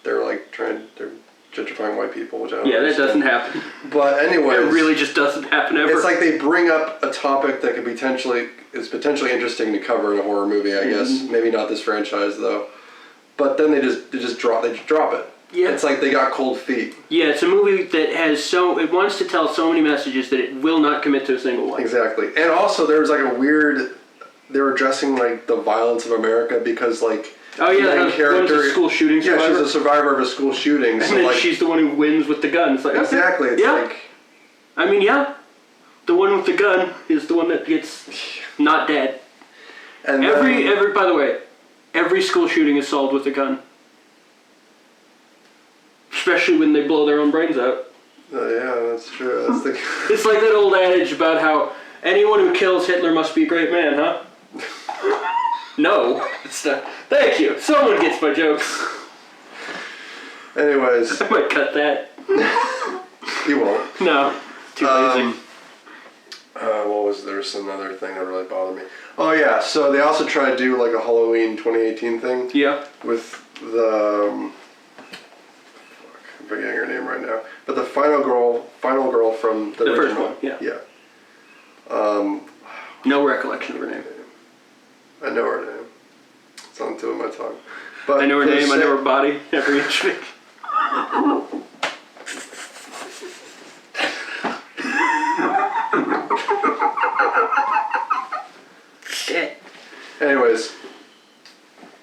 They're, like, they're gentrifying white people, which I don't understand. That doesn't happen. But anyway, it really just doesn't happen ever. It's like they bring up a topic that could potentially interesting to cover in a horror movie, I guess. Maybe not this franchise though. But then they just drop it. Yeah. It's like they got cold feet. Yeah, it's a movie that has it wants to tell so many messages that it will not commit to a single one. Exactly. And also there was like a weird, they were addressing like the violence of America because like the main character, school shooting survivor. Yeah, she's a survivor of a school shooting. And then she's the one who wins with the gun. It's like, exactly. Okay, it's like... I mean, the one with the gun is the one that gets not dead. And by the way, every school shooting is solved with a gun. Especially when they blow their own brains out. Yeah, that's true. It's like that old adage about how anyone who kills Hitler must be a great man, huh? No, it's not. Thank you. Someone gets my jokes. Anyways. I might cut that. You won't. No. Too lazy. There's another thing that really bothered me. Oh yeah, so they also try to do like a Halloween 2018 thing. Yeah. With the... I'm forgetting her name right now. But the final girl from the first one, yeah. Yeah. No recollection of her name. I know her name. It's on the tip of my tongue. But I know her name, I know her body, every inch of it. Shit. Anyways,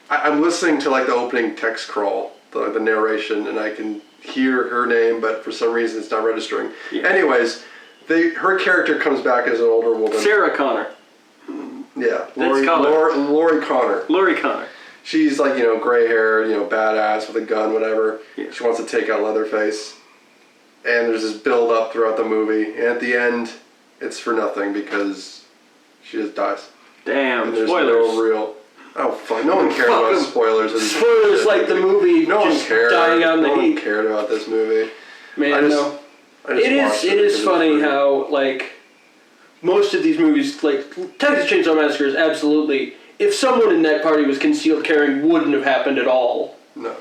I'm listening to like the opening text crawl, the narration, and I can hear her name, but for some reason it's not registering. Yeah. Anyways, her character comes back as an older woman. Sarah Connor. Yeah, Laurie Connor. Laurie Connor. she's like, gray hair, badass with a gun, whatever. Yeah. She wants to take out Leatherface. And there's this build up throughout the movie. And at the end, it's for nothing because she just dies. Damn, And there's spoilers. no real... Oh, fuck. No one cared about spoilers. Spoilers like the movie No one just cared. dying out in the No one heat. cared about this movie. Man, no. It is funny how, like, most of these movies, like, Texas Chainsaw Massacre is absolutely... If someone in that party was concealed carrying, wouldn't have happened at all. No.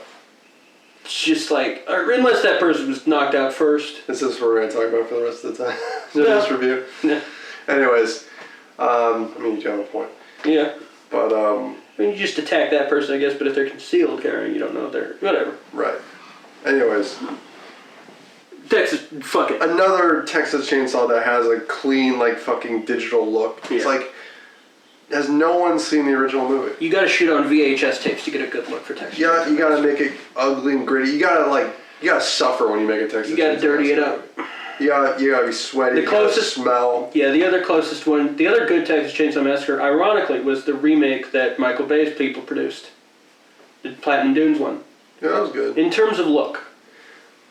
It's just like, or unless that person was knocked out first. Is this what we're going to talk about for the rest of the time? No. This review? Yeah. Anyways, you do have a point. Yeah. But, I mean, you just attack that person, I guess, but if they're concealed carrying, you don't know they're... Whatever. right. Anyways, Texas, fuck it. another Texas Chainsaw that has a clean, like, fucking digital look. It's Yeah. like, has no one seen the original movie? You gotta shoot on VHS tapes to get a good look for Texas. Yeah, you gotta make it ugly and gritty. You gotta suffer when you make a Texas You gotta Chainsaw dirty it Massacre. up. You gotta be sweaty. The you gotta closest- smell. Yeah, the other closest one, the other good Texas Chainsaw Massacre, ironically, was the remake that Michael Bay's people produced. The Platinum Dunes one. Yeah, that was good. In terms of look.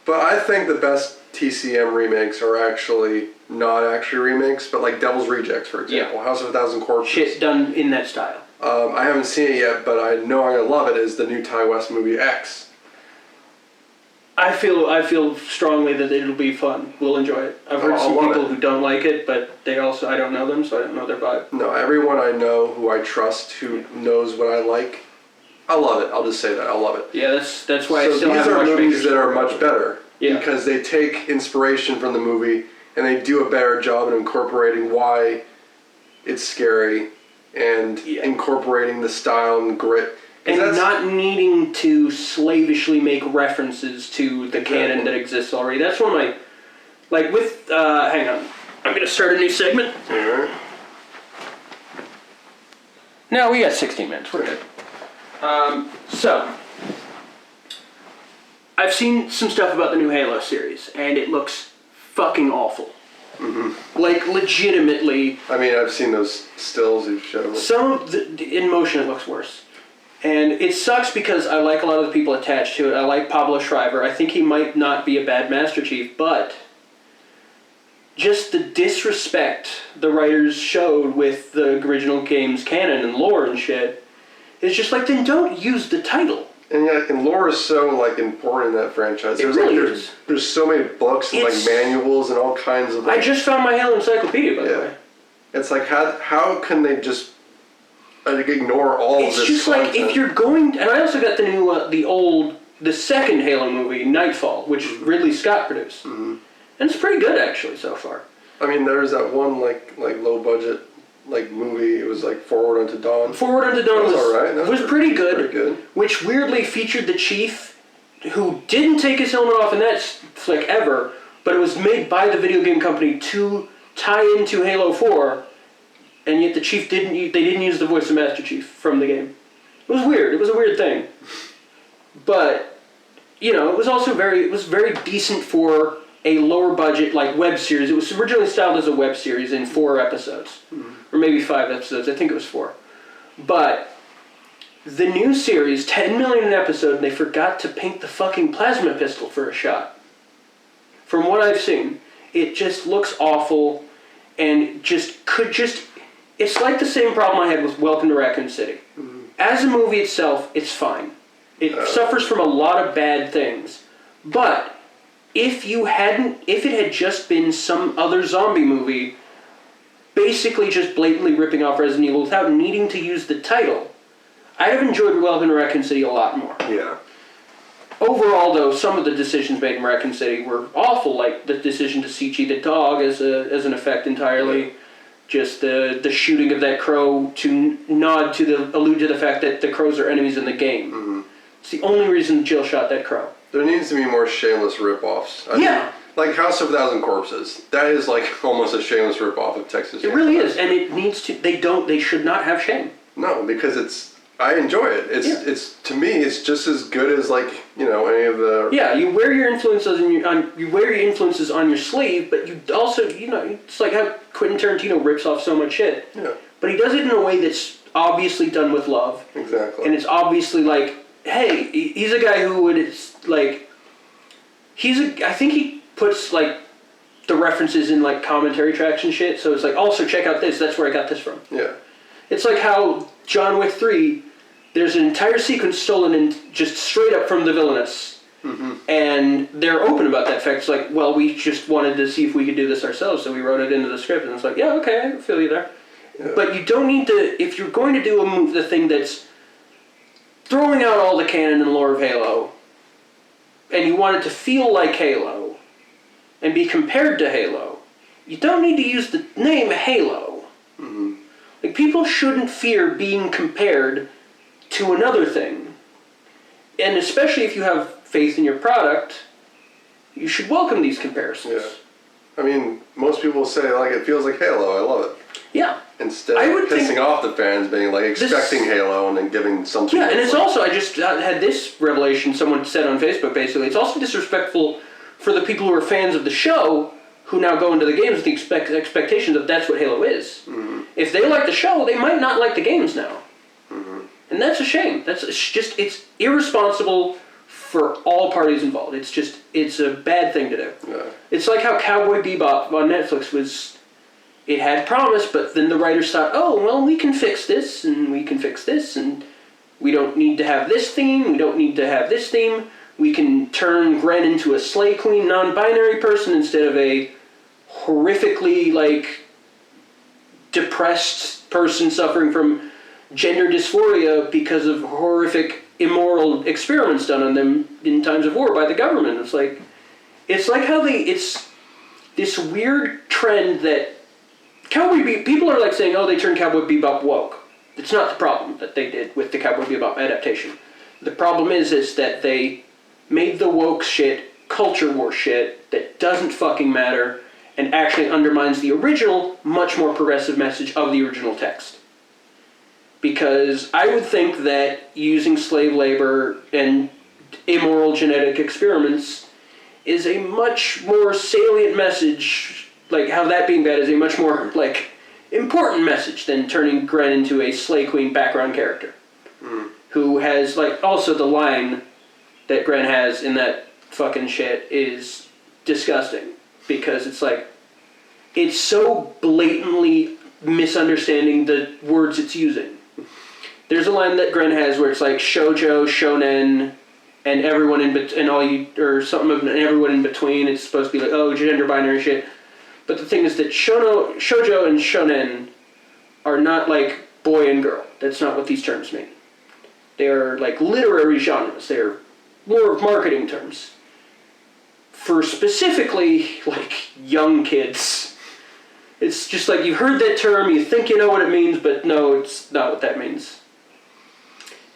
But I think the best TCM remakes are actually not actually remakes, but like Devil's Rejects, for example. House of a Thousand Corpses. Shit done in that style. I haven't seen it yet, but I know I'm gonna love it. Is the new Ty West movie X? I feel strongly that it'll be fun. We'll enjoy it. I've heard I'll some love people it. who don't like it, but they also, I don't know them, so I don't know their vibe. No, everyone I know who I trust who knows what I like, I love it. I'll just say that I love it. Yeah, that's why I So still these haven't are watched movies Maker's that are Story. much better Yeah. because they take inspiration from the movie and they do a better job in incorporating why it's scary and Yeah. incorporating the style and grit. 'Cause And that's- not needing to slavishly make references to the canon Exactly. that exists already. That's one of my, like with, hang on. I'm gonna start a new segment. Alright. No, we got 16 minutes. We're good. So, I've seen some stuff about the new Halo series, and it looks fucking awful. Mm-hmm. Like, legitimately, I mean, I've seen those stills you've shown me. some of in motion it looks worse. And it sucks because I like a lot of the people attached to it. I like Pablo Schreiber. I think he might not be a bad Master Chief, but just the disrespect the writers showed with the original game's canon and lore and shit is just like, then don't use the title. And yeah, and lore is so like important in that franchise. It There's really like is. there's so many books and It's- like manuals and all kinds of like, I just found my Halo encyclopedia, by the Yeah. way. it's like how can they just ignore all It's of this just content? like, if you're going... And I also got the new, the second Halo movie, Nightfall, which Ridley Scott produced. Mm-hmm. And it's pretty good, actually, so far. I mean, there's that one like low budget like movie. It was like Forward Unto Dawn. Forward Unto Dawn That was alright. That was pretty good. Pretty good. Which weirdly featured the Chief, who didn't take his helmet off in that flick ever, but it was made by the video game company to tie into Halo 4, and yet the Chief they didn't use the voice of Master Chief from the game. It was weird. It was a weird thing. But, it was also very decent for a lower budget, like, web series. It was originally styled as a web series in 4 episodes. Mm-hmm. Or maybe 5 episodes. I think it was 4. But the new series, 10 million an episode, and they forgot to paint the fucking plasma pistol for a shot. From what I've seen, it just looks awful, and it's like the same problem I had with Welcome to Raccoon City. Mm-hmm. As a movie itself, it's fine. It suffers from a lot of bad things. But if it had just been some other zombie movie, basically just blatantly ripping off Resident Evil without needing to use the title, I'd have enjoyed Welcome to Raccoon City a lot more. Yeah. Overall, though, some of the decisions made in Raccoon City were awful, like the decision to CG the dog as an effect entirely. Yeah. Just the shooting of that crow to allude to the fact that the crows are enemies in the game. Mm-hmm. It's the only reason Jill shot that crow. There needs to be more shameless rip-offs. Yeah. Like House of a Thousand Corpses. That is like almost a shameless rip-off of Texas. It really is, and it needs to. They should not have shame. No, because I enjoy it. It's to me, it's just as good as like any of the. Yeah, you wear your influences on your sleeve, but you also it's like how Quentin Tarantino rips off so much shit. Yeah. But he does it in a way that's obviously done with love. Exactly. And it's obviously like, hey, he's a guy who would, like, I think he puts, like, the references in, like, commentary tracks and shit, so it's like, also check out this, that's where I got this from. Yeah. It's like how John Wick 3, there's an entire sequence stolen in just straight up from the Villainous. Mm-hmm. And they're open about that fact. It's like, well, we just wanted to see if we could do this ourselves, so we wrote it into the script. And it's like, yeah, okay, I feel you there. Yeah. But you don't need to, if you're going to do the thing that's throwing out all the canon and lore of Halo, and you want it to feel like Halo, and be compared to Halo, you don't need to use the name Halo. Mm-hmm. Like, people shouldn't fear being compared to another thing. And especially if you have faith in your product, you should welcome these comparisons. Yeah. I mean, most people say, like, it feels like Halo. I love it. Yeah. Instead I of would pissing think off the fans, being like expecting Halo and then giving something. Yeah, and it's like, also, I just had this revelation someone said on Facebook basically, it's also disrespectful for the people who are fans of the show who now go into the games with the expectations of that's what Halo is. Mm-hmm. If they like the show, they might not like the games now. Mm-hmm. And that's a shame. It's irresponsible for all parties involved. It's a bad thing to do. Yeah. It's like how Cowboy Bebop on Netflix was, it had promise, but then the writers thought, oh, well, we can fix this, and we can fix this, and we don't need to have this theme, we don't need to have this theme. We can turn Gren into a Slay Queen non-binary person instead of a horrifically, like, depressed person suffering from gender dysphoria because of horrific immoral experiments done on them in times of war by the government. It's like how it's this weird trend that people are like saying, oh, they turned Cowboy Bebop woke. It's not the problem that they did with the Cowboy Bebop adaptation. The problem is that they made the woke shit culture war shit that doesn't fucking matter and actually undermines the original, much more progressive message of the original text. Because I would think that using slave labor and immoral genetic experiments is a much more salient message, like how that being bad is a much more, like, important message than turning Gren into a Slay Queen background character. Mm. Who has, like, also the line that Gren has in that fucking shit is disgusting. Because it's like, it's so blatantly misunderstanding the words it's using. There's a line that Gren has where it's like shoujo, shonen, and everyone in or something of everyone in between. It's supposed to be like, oh, gender binary shit. But the thing is that shoujo and shonen are not like boy and girl. That's not what these terms mean. They are like literary genres. They're more marketing terms. For specifically, like, young kids. It's just like, you've heard that term, you think you know what it means, but no, it's not what that means.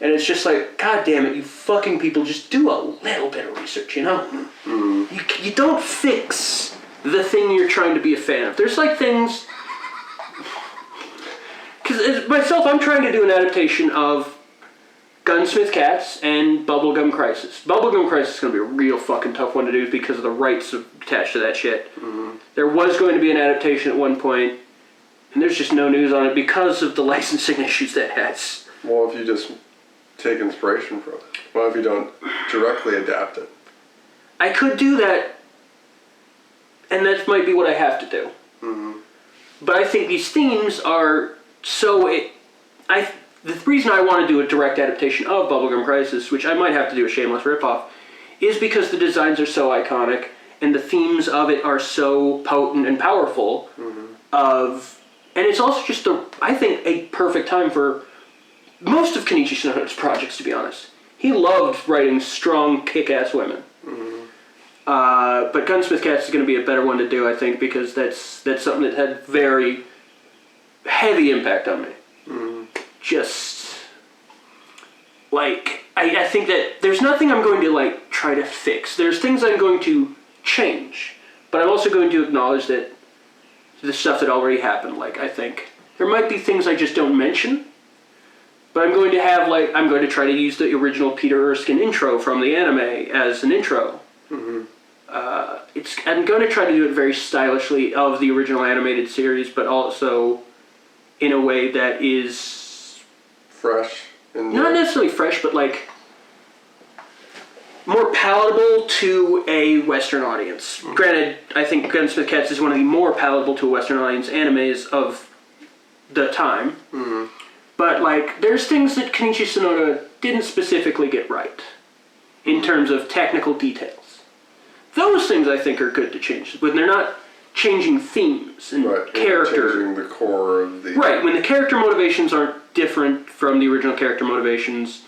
And it's just like, God damn it, you fucking people, just do a little bit of research, you know? Mm. You don't fix the thing you're trying to be a fan of. There's like things... Because myself, I'm trying to do an adaptation of Gunsmith Cats and Bubblegum Crisis. Bubblegum Crisis is going to be a real fucking tough one to do because of the rights attached to that shit. Mm-hmm. There was going to be an adaptation at one point, and there's just no news on it because of the licensing issues that has. Well, if you just take inspiration from it, what if you don't directly adapt it? I could do that, and that might be what I have to do. Mm-hmm. But I think these themes are the reason I want to do a direct adaptation of Bubblegum Crisis, which I might have to do a shameless ripoff, is because the designs are so iconic and the themes of it are so potent and powerful. Mm-hmm. And it's also just I think a perfect time for most of Kenichi Sonoda's projects, to be honest. He loved writing strong, kick-ass women. Mm-hmm. But Gunsmith Cats is going to be a better one to do, I think, because that's something that had very heavy impact on me. Mm-hmm. Just, like, I think that there's nothing I'm going to, like, try to fix. There's things I'm going to change, but I'm also going to acknowledge that the stuff that already happened, like, I think there might be things I just don't mention, but I'm going to try to use the original Peter Erskine intro from the anime as an intro. Mm-hmm. I'm going to try to do it very stylishly of the original animated series, but also in a way that is fresh. And not necessarily fresh, but like more palatable to a Western audience. Granted, I think Gunsmith Cats is one of the more palatable to a Western audience animes of the time. But like, there's things that Kenichi Sonoda didn't specifically get right in terms of technical details. Those things I think are good to change when they're not changing themes and character. Changing the core of the... Right, when the character motivations aren't different from the original character motivations,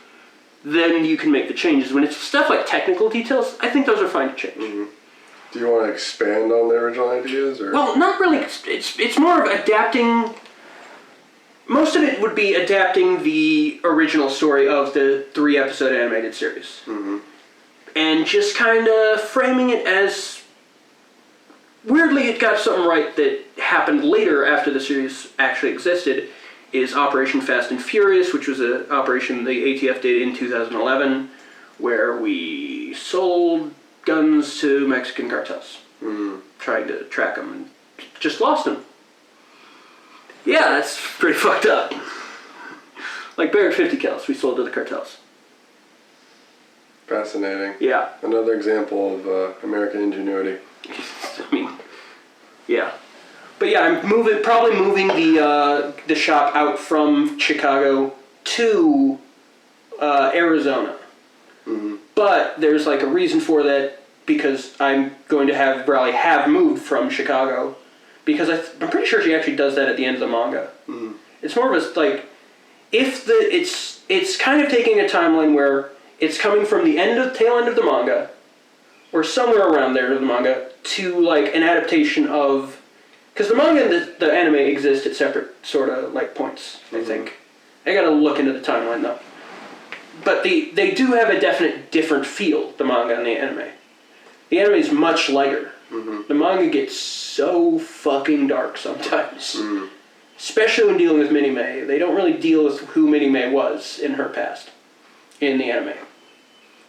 then you can make the changes. When it's stuff like technical details, I think those are fine to change. Do you want to expand on the original ideas? Or? Well, not really. It's more of adapting... Most of it would be adapting the original story of the 3-episode animated series. And just kind of framing it as... Weirdly, it got something right that happened later after the series actually existed, is Operation Fast and Furious, which was an operation the ATF did in 2011, where we sold guns to Mexican cartels, trying to track them, and just lost them. Yeah, that's pretty fucked up. Like Barrett 50 cals we sold to the cartels. Fascinating. Yeah. Another example of American ingenuity. I mean, yeah. But yeah, I'm probably moving the shop out from Chicago to Arizona. But there's like a reason for that, because I'm going to probably have moved from Chicago, because I'm pretty sure she actually does that at the end of the manga. It's more of a like, it's kind of taking a timeline where it's coming from the tail end of the manga, or somewhere around there of the manga, to like an adaptation of, because the manga and the anime exist at separate sort of like points, I think. I gotta look into the timeline though. But they do have a definite different feel, the manga and the anime. The anime is much lighter. The manga gets so fucking dark sometimes. Especially when dealing with Minnie May. They don't really deal with who Minnie May was in her past in the anime.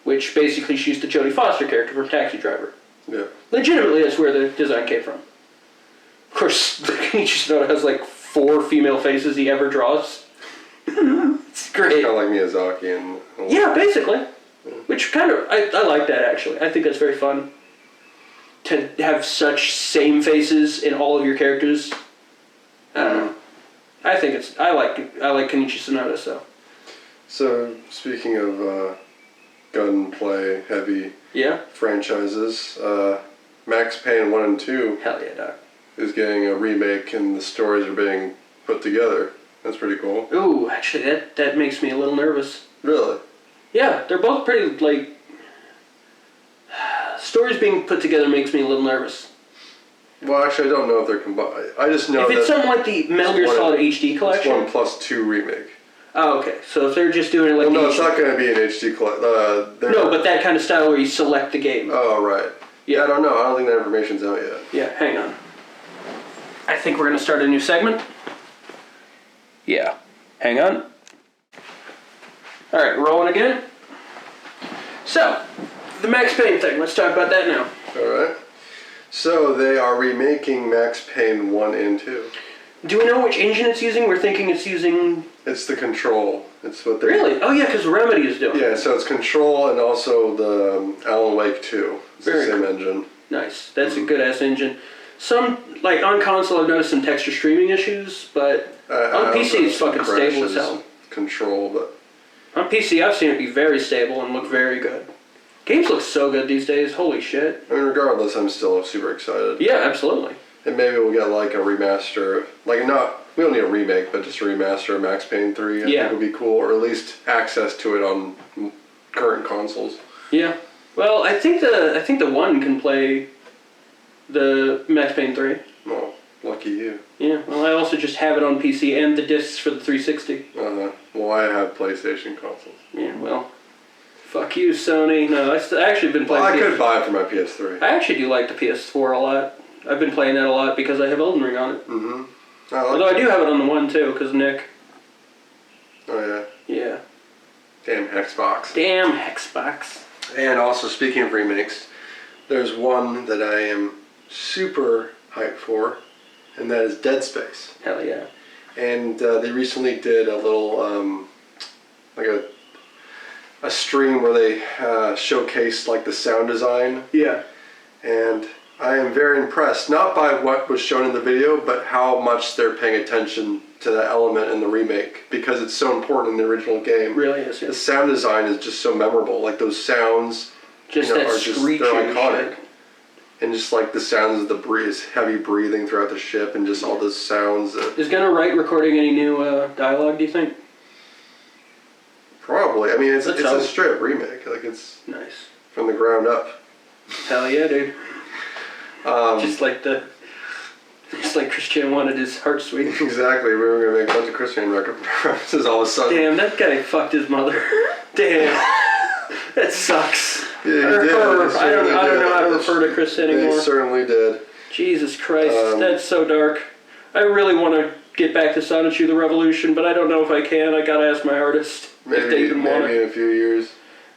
Which basically she's the Jodie Foster character from Taxi Driver. Yeah. Legitimately, that's where the design came from. Of course, Kenichi Sonoda has like 4 female faces he ever draws. It's great. Kind of like Miyazaki and... Yeah, basically. Which kind of, I like that actually. I think that's very fun. To have such same faces in all of your characters. I don't know. I like Kenichi Sonoda, so. So, speaking of gunplay heavy franchises, Max Payne 1 and 2 Hell yeah, dog. is getting a remake and the stories are being put together. That's pretty cool. Ooh, actually that makes me a little nervous. Really? Yeah, they're both pretty, like... Stories being put together makes me a little nervous. Well, actually, I don't know if they're combined. I just know if it's something like the Metal Gear Solid HD collection... It's 1+2 remake. Oh, okay. So if they're just doing it like... Well, no, it's not going to be an HD collection. No, but that kind of style where you select the game. Oh, right. Yeah, I don't know. I don't think that information's out yet. Yeah, hang on. I think we're going to start a new segment. Yeah. Hang on. Alright, rolling again. So, the Max Payne thing. Let's talk about that now. Alright. So, they are remaking Max Payne 1 and 2. Do we know which engine it's using? We're thinking it's using... It's the Control. It's what they... Really? Oh yeah, because Remedy is doing it. Yeah, so it's Control and also the Alan Wake 2. It's the same engine. Nice. That's a good-ass engine. Some, like, on console I've noticed some texture streaming issues, but on PC it's fucking stable as hell. Control, but... On PC I've seen it be very stable and look very good. Games look so good these days, holy shit. I mean, regardless, I'm still super excited. Yeah, absolutely. And maybe we'll get, like, a remaster, like, not... We don't need a remake, but just a remaster of Max Payne 3 I think would be cool, or at least access to it on current consoles. Yeah. Well, I think the 1 can play the Max Payne 3. Well, lucky you. Yeah, well I also just have it on PC and the discs for the 360. Well, I have PlayStation consoles. Yeah, well, fuck you, Sony. No, I actually been playing... Well, I could buy it for my PS3. I actually do like the PS4 a lot. I've been playing that a lot because I have Elden Ring on it. Mm-hmm. Although I do have it on the 1 too, because Nick. Oh, yeah? Yeah. Damn Xbox. Damn Xbox. And also, speaking of remakes, there's one that I am super hyped for, and that is Dead Space. Hell yeah. And they recently did a little like a stream where they showcased like the sound design, Yeah. and I am very impressed, not by what was shown in the video, but how much they're paying attention to that element in the remake, because it's so important in the original game. Really is. The Yeah. sound design is just so memorable. Like those sounds, Just that they're screeching iconic. shit. And just like the sounds of the heavy breathing throughout the ship, and just all those sounds. Is Gunnar Wright recording any new dialogue, do you think? Probably. I mean, it's That's a straight up remake. Like it's Nice. from the ground up. Hell yeah, dude. Just like Christian wanted his heart sweet. Exactly. We were gonna make a bunch of Christian references all of a sudden. Damn, that guy fucked his mother. Damn. That sucks. Yeah, he Or did. her. He I don't certainly know how to did. refer to Chris anymore. They certainly did. Jesus Christ, Um, that's so dark. I really want to get back to Sonichu the Revolution, but I don't know if I can. I gotta ask my artist if they Maybe even want it. in a few years.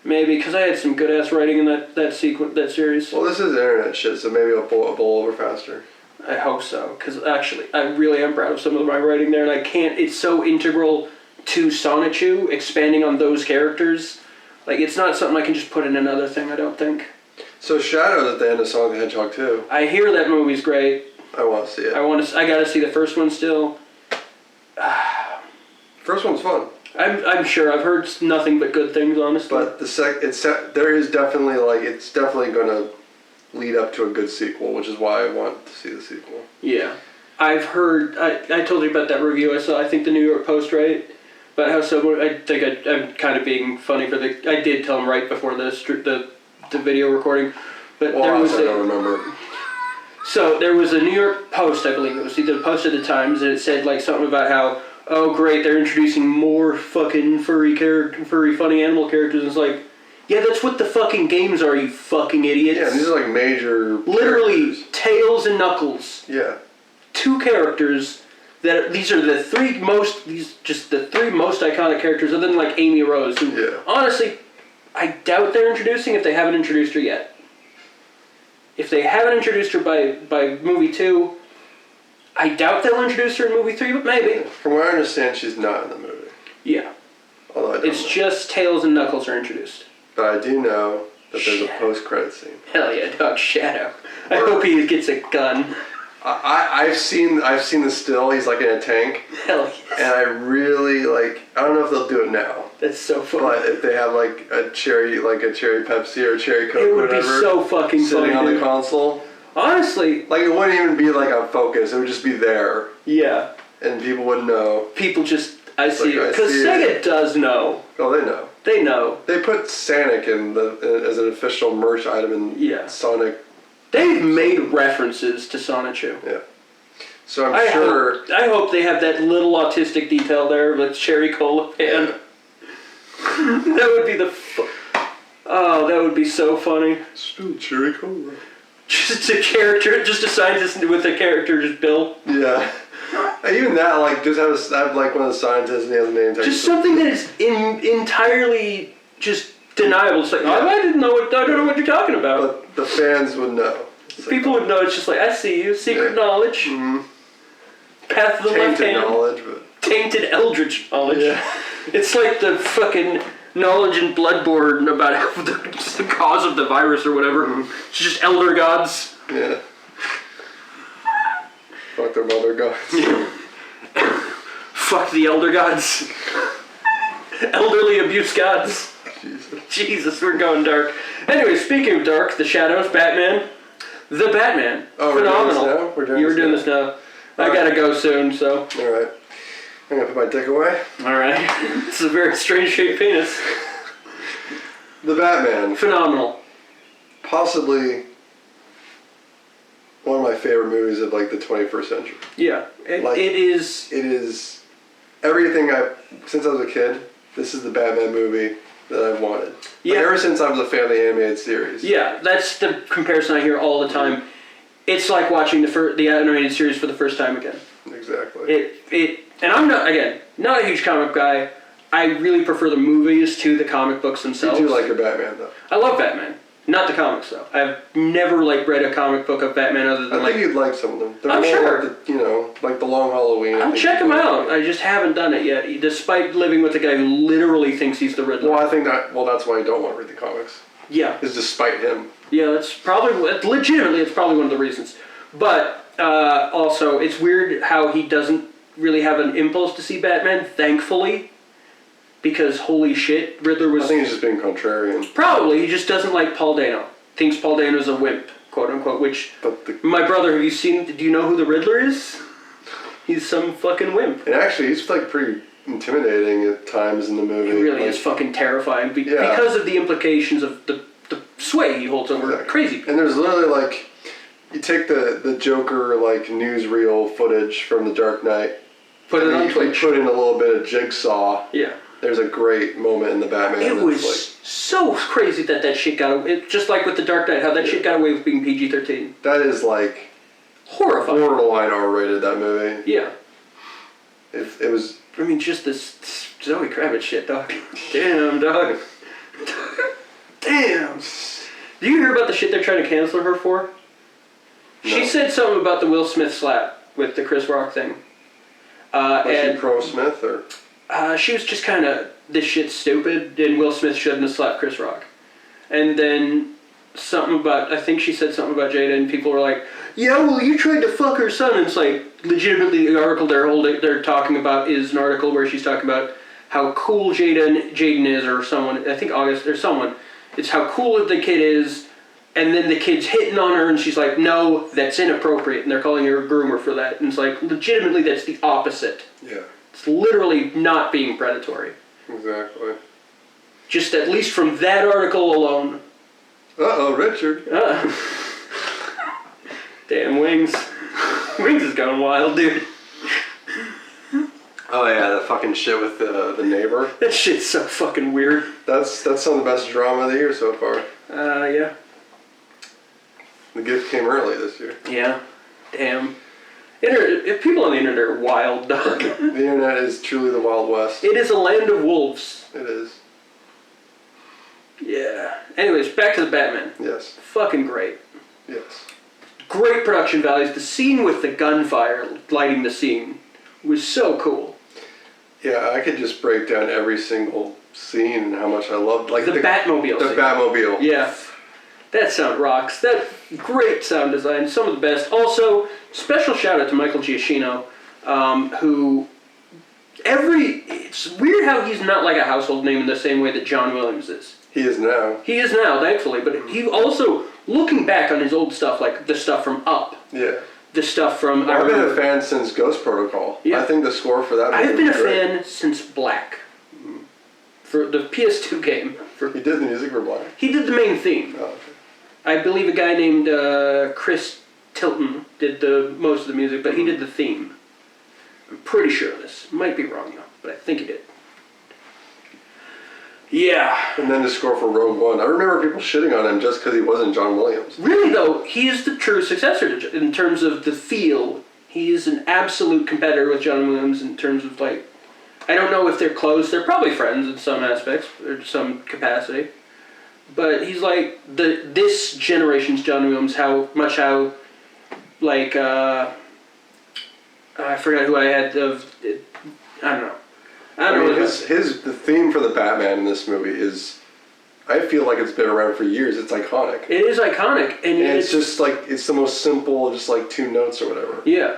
Maybe, because I had some good ass writing in that series. Well, this is internet shit, so maybe it'll bowl over faster. I hope so, because actually, I really am proud of some of my writing there, and I can't. It's so integral to Sonichu, expanding on those characters. Like, it's not something I can just put in another thing. I don't think. So Shadows at the end of Sonic the Hedgehog 2. I hear that movie's great. I want to see it. I gotta see the first one still. First one's fun, I'm sure. I've heard nothing but good things, honestly. but there is definitely it's definitely gonna lead up to a good sequel, which is why I want to see the sequel. Yeah. I've heard, I told you about that review I saw, I think the New York Post, right? About how someone, I think I'm kind of being funny I did tell him right before the video recording, but Well, there was I don't remember. So there was a New York Post, I believe it was either the Post or the Times, and it said like something about how, oh great, they're introducing more fucking furry funny animal characters, and it's like, yeah, that's what the fucking games are, you fucking idiots. Yeah, these are like major. Literally, characters. Tails and Knuckles. Yeah. Two characters these are the three most iconic characters, other than like Amy Rose, who honestly I doubt they're introducing if they haven't introduced her yet. If they haven't introduced her by movie 2, I doubt they'll introduce her in movie 3, but maybe. From what I understand, she's not in the movie. Yeah. Although I don't It's know. just Tails and Knuckles are introduced. But I do know that there's a post-credit scene. Hell yeah, Dog Shadow. I hope he gets a gun. I've seen the still. He's like in a tank, Hell yes. and I really like. I don't know if they'll do it now, That's so funny. but if they have like a cherry Pepsi or a cherry Coke, It or would be whatever, so fucking sitting funny, on the dude. console, Honestly, like it wouldn't even be like on focus. It would just be there, yeah. and people would know. People just, I see it. I Because see Sega it. does know. Oh, they know. They know. They put Sonic as an official merch item in Yeah. Sonic. They've made references to Sonichu. Yeah. So I'm sure. I hope they have that little autistic detail there with Cherry Cola pan. That would be that would be so funny. Still cherry Cola. Just a character, just a scientist with a character just built. Yeah. Even that, like, just have like one of the scientists and he has a name tag. Just something that is entirely just deniable. It's like, Yeah. I don't know what you're talking about. But the fans would know. It's like, People would know. It's just like, I see you. Secret knowledge. Mhm. Path of the left Tainted hand. knowledge, but Tainted eldritch knowledge. Yeah. It's like the fucking knowledge in Bloodborne about how the cause of the virus or whatever. It's just elder gods. yeah. Fuck their mother gods. Fuck the elder gods. Elderly abuse gods. Jesus. Jesus, we're going dark. Anyway, speaking of dark, the Shadows, Batman. The Batman. Oh, we're doing Phenomenal. this now? We're doing You were this doing now? this now. I Alright. gotta go soon, so. Alright. I'm gonna put my dick away. Alright. It's a very strange shaped penis. The Batman. Phenomenal. Possibly one of my favorite movies of like the 21st century. Yeah. Like- it is. It is everything since I was a kid, this is the Batman movie that I've wanted. Yeah. Like, ever since I was a fan of the animated series. Yeah, that's the comparison I hear all the time. It's like watching the animated series for the first time again. Exactly. And I'm not a huge comic guy. I really prefer the movies to the comic books You themselves. do like your Batman though. I love Batman. Not the comics, though. I've never, like, read a comic book of Batman other than, I like... think you'd like some of them. They're I'm more sure. like the, like the Long Halloween. I'll check them out. I just haven't done it yet, despite living with a guy who literally thinks he's the Riddler. Well, I think that's why I don't want to read the comics. Yeah. Is despite him. Yeah, that's probably... Legitimately, it's probably one of the reasons. But, also, it's weird how he doesn't really have an impulse to see Batman, thankfully. Because, holy shit, Riddler was... I think he's just being contrarian. Probably, he just doesn't like Paul Dano. Thinks Paul Dano's a wimp, quote unquote, which... But My brother, have you seen... Do you know who the Riddler is? He's some fucking wimp. and actually, he's like pretty intimidating at times in the movie. He really like, is fucking terrifying Yeah. because of the implications of the sway he holds over Exactly. crazy people. And there's literally like, you take the Joker like newsreel footage from The Dark Knight, Put it and on you Twitch. put in a little bit of Jigsaw. Yeah. There's a great moment in the Batman. It that's was like, so crazy that shit got away. Just like with The Dark Knight, how that shit got away with being PG-13. that is like Horrifying. borderline R-rated. That movie. Yeah. It was. I mean, just this Zoe Kravitz shit, dog. Damn, dog. Damn. Do you hear about the shit they're trying to cancel her for? She No. said something about the Will Smith slap with the Chris Rock thing. Was And she pro Smith or? she was just kind of, this shit's stupid, and Will Smith shouldn't have slapped Chris Rock. And then something about, I think she said something about Jada, and people were like, yeah, well, you tried to fuck her son. And it's like, legitimately, the article they're talking about is an article where she's talking about how cool Jaden is, or someone, I think August, or someone. It's how cool the kid is, and then the kid's hitting on her, and she's like, no, that's inappropriate, and they're calling her a groomer for that. And it's like, legitimately, that's the opposite. Yeah. It's literally not being predatory. Exactly. Just at least from that article alone. Richard. Damn, Wings. Wings is going wild, dude. Oh yeah, that fucking shit with the neighbor. That shit's so fucking weird. That's some of the best drama of the year so far. Yeah. The gift came early this year. Yeah. Damn. If people on the internet are wild, dog. The internet is truly the Wild West. It is a land of wolves. It is. Yeah. Anyways, back to the Batman. Yes. Fucking great. Yes. Great production values. The scene with the gunfire lighting the scene was so cool. Yeah, I could just break down every single scene and how much I loved, like The Batmobile The scene. Batmobile. Yeah. That sound rocks. That great sound design. Some of the best. Also, special shout out to Michael Giacchino, who it's weird how he's not like a household name in the same way that John Williams is. He is now. He is now, thankfully, but he also, looking back on his old stuff, like the stuff from Up, Yeah. the stuff from... I've been a fan since Ghost Protocol. Yeah. I think the score for that I've movie been a was great. fan since Black. For the PS2 game. He did the music for Black. He did the main theme. Oh, okay. I believe a guy named Chris Tilton did most of the music, but he did the theme. I'm pretty sure of this. Might be wrong though, but I think he did. Yeah. And then the score for Rogue One. I remember people shitting on him just because he wasn't John Williams. Really though, he is the true successor to, in terms of the feel. He is an absolute competitor with John Williams in terms of like, I don't know if they're close. They're probably friends in some aspects or some capacity. But he's like this generation's John Williams. How like I forgot who I had of. I don't know. I don't know. The theme for the Batman in this movie is, I feel like it's been around for years. It's iconic. It is iconic, and it's just like, it's the most simple, just like 2 notes or whatever. Yeah.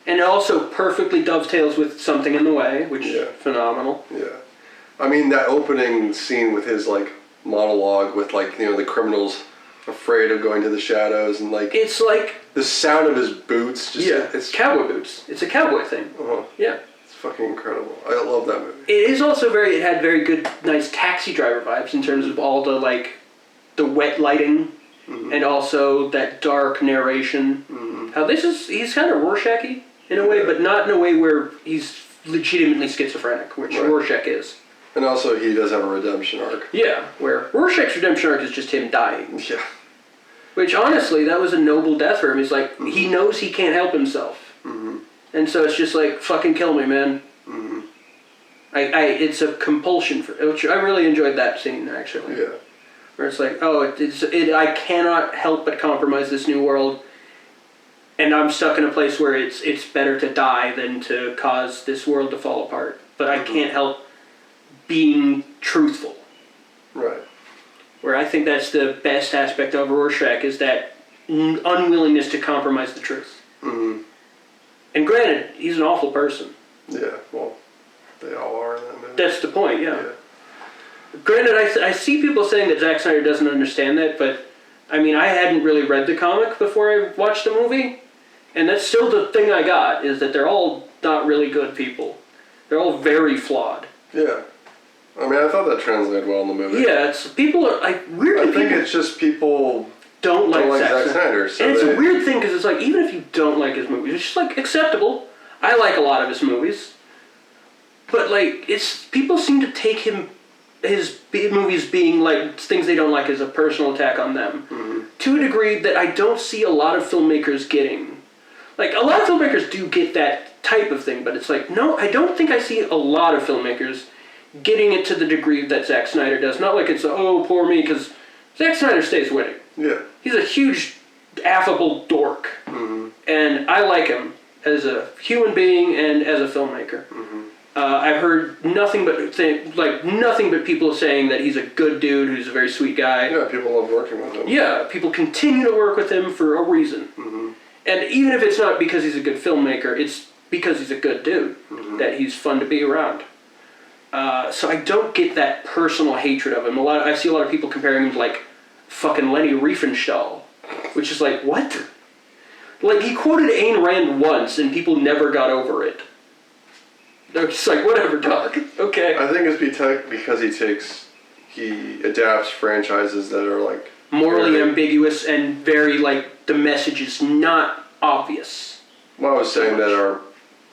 And it also perfectly dovetails with Something in the Way, which is phenomenal. Yeah. I mean, that opening scene with his, like, monologue with, like, the criminals afraid of going to the shadows and, like... It's like... The sound of his boots. Just, it's cowboy boots. It's a cowboy thing. Uh-huh. Yeah. It's fucking incredible. I love that movie. It is also it had very good, nice Taxi Driver vibes in terms of all the, like, the wet lighting and also that dark narration. How he's kind of Rorschach-y in a way, but not in a way where he's legitimately schizophrenic, which Rorschach is. And also, he does have a redemption arc. Yeah, where Rorschach's redemption arc is just him dying. Yeah. Which, honestly, that was a noble death for him. He's like, he knows he can't help himself. And so it's just like, fucking kill me, man. It's a compulsion, which I really enjoyed that scene, actually. Yeah. where it's like, oh, I cannot help but compromise this new world, and I'm stuck in a place where it's better to die than to cause this world to fall apart. But I can't help being truthful. Right. Where I think that's the best aspect of Rorschach, is that unwillingness to compromise the truth. Mm-hmm. And granted, he's an awful person. Yeah, well, they all are in that movie. That's the point, yeah. Granted, I see people saying that Zack Snyder doesn't understand that, but I mean, I hadn't really read the comic before I watched the movie, and that's still the thing I got, is that they're all not really good people. They're all very flawed. Yeah. I mean, I thought that translated well in the movie. Yeah, it's people are like weirdly. I think it's just people don't like Zack Snyder. So and it's a weird thing because it's like, even if you don't like his movies, it's just like acceptable. I like a lot of his movies, but like people seem to take his movies being like things they don't like as a personal attack on them, to a degree that I don't see a lot of filmmakers getting. Like, a lot of filmmakers do get that type of thing, but it's like, no, I don't think I see a lot of filmmakers getting it to the degree that Zack Snyder does. Not like it's, oh, poor me, because Zack Snyder stays winning. Yeah. He's a huge, affable dork. Mm-hmm. And I like him as a human being and as a filmmaker. Mm-hmm. I've heard nothing but people saying that he's a good dude who's a very sweet guy. Yeah, people love working with him. Yeah, people continue to work with him for a reason. Mm-hmm. And even if it's not because he's a good filmmaker, it's because he's a good dude, that he's fun to be around. So I don't get that personal hatred of him. I see a lot of people comparing him to like fucking Leni Riefenstahl, which is like, what? Like, he quoted Ayn Rand once and people never got over it. They're just like, whatever, dog. Okay. I think it's because he adapts franchises that are like morally ambiguous and very like, the message is not obvious. Well, I was saying that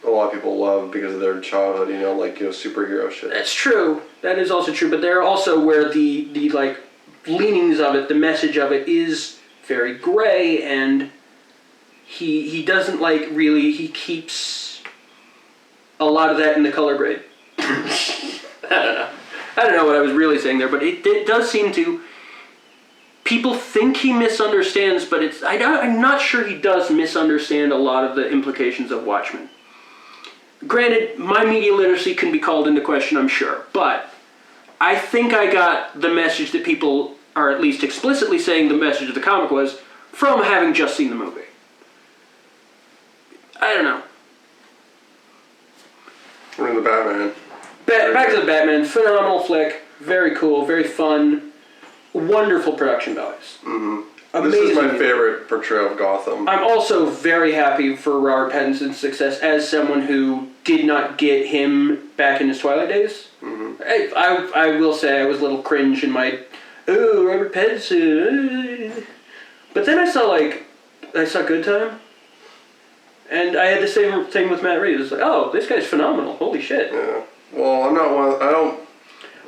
a lot of people love because of their childhood, superhero shit. That's true. That is also true. But there are also where the like leanings of it, the message of it is very gray, and he doesn't like really. He keeps a lot of that in the color grade. I don't know what I was really saying there, but it does seem to. People think he misunderstands, but I'm not sure he does misunderstand a lot of the implications of Watchmen. Granted, my media literacy can be called into question, I'm sure, but I think I got the message that people are at least explicitly saying the message of the comic was from having just seen the movie. I don't know. We're in the Batman. Back to the Batman. Phenomenal flick. Very cool. Very fun. Wonderful production values. Mm-hmm. Amazing. This is my favorite portrayal of Gotham. I'm also very happy for Robert Pattinson's success as someone who did not get him back in his Twilight days. Mm-hmm. I will say I was a little cringe in my, Robert Pattinson. But then I saw Good Time. And I had the same thing with Matt Reeves. It's like, oh, this guy's phenomenal. Holy shit. Yeah. Well, I'm not one.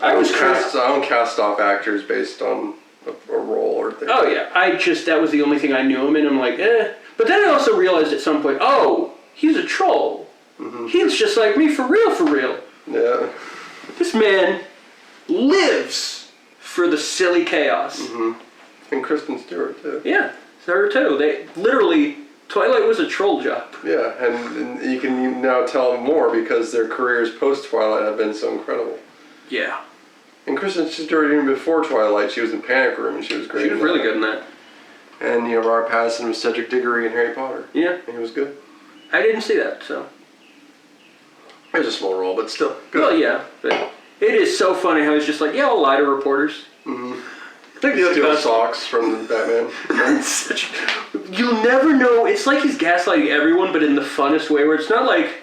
I don't cast off actors based on a role or thing. Oh yeah, that was the only thing I knew him in. I'm like, eh. But then I also realized at some point, oh, he's a troll. Mm-hmm. He's just like me, for real, for real. Yeah. This man lives for the silly chaos. Mm-hmm. And Kristen Stewart too. Yeah, her too. They literally. Twilight was a troll job. Yeah, and you can now tell more because their careers post-Twilight have been so incredible. Yeah. And Kristen Stewart, even before Twilight, she was in Panic Room and she was great. She was really good in that. And, Robert Pattinson was Cedric Diggory in Harry Potter. Yeah. And he was good. I didn't see that, so. It was a small role, but still good. Well, yeah, but it is so funny how he's just like, yeah, I'll lie to reporters. Mm-hmm. He steals socks from Batman. You'll never know. It's like he's gaslighting everyone, but in the funnest way, where it's not like,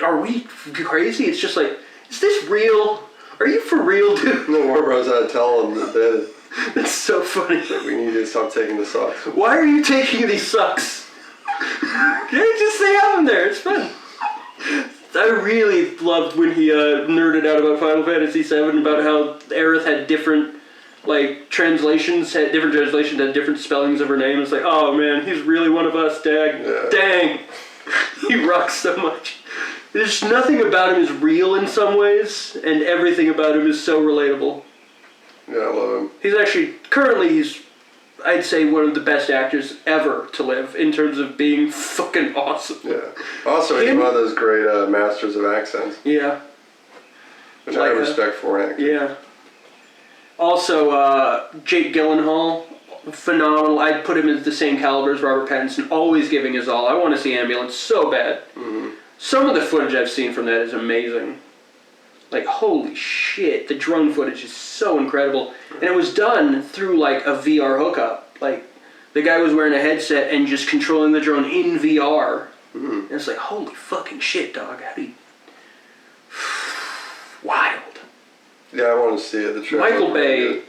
are we crazy? It's just like, is this real? Are you for real, dude? No, Warner Bros. Had to tell him that That's so funny. Like, we need to stop taking the socks. Why are you taking these socks? Yeah, just say have them there. It's fun. I really loved when he nerded out about Final Fantasy VII, about how Aerith had different translations, had different spellings of her name. It's like, oh man, he's really one of us, Dag. Yeah. Dang. He rocks so much. There's nothing about him is real in some ways, and everything about him is so relatable. Yeah, I love him. He's actually, currently I'd say one of the best actors ever to live in terms of being fucking awesome. Yeah. Also, he's one of those great masters of accents, Yeah. which I have respect for in acting. Yeah. Also, Jake Gyllenhaal, phenomenal. I'd put him as the same caliber as Robert Pattinson, always giving his all. I want to see Ambulance so bad. Mm-hmm. Some of the footage I've seen from that is amazing. Like, holy shit, the drone footage is so incredible. And it was done through, like, a VR hookup. Like, the guy was wearing a headset and just controlling the drone in VR. Mm-hmm. And it's like, holy fucking shit, dog. How do you... Wild. Yeah, I want to see it. The trailer Michael looked really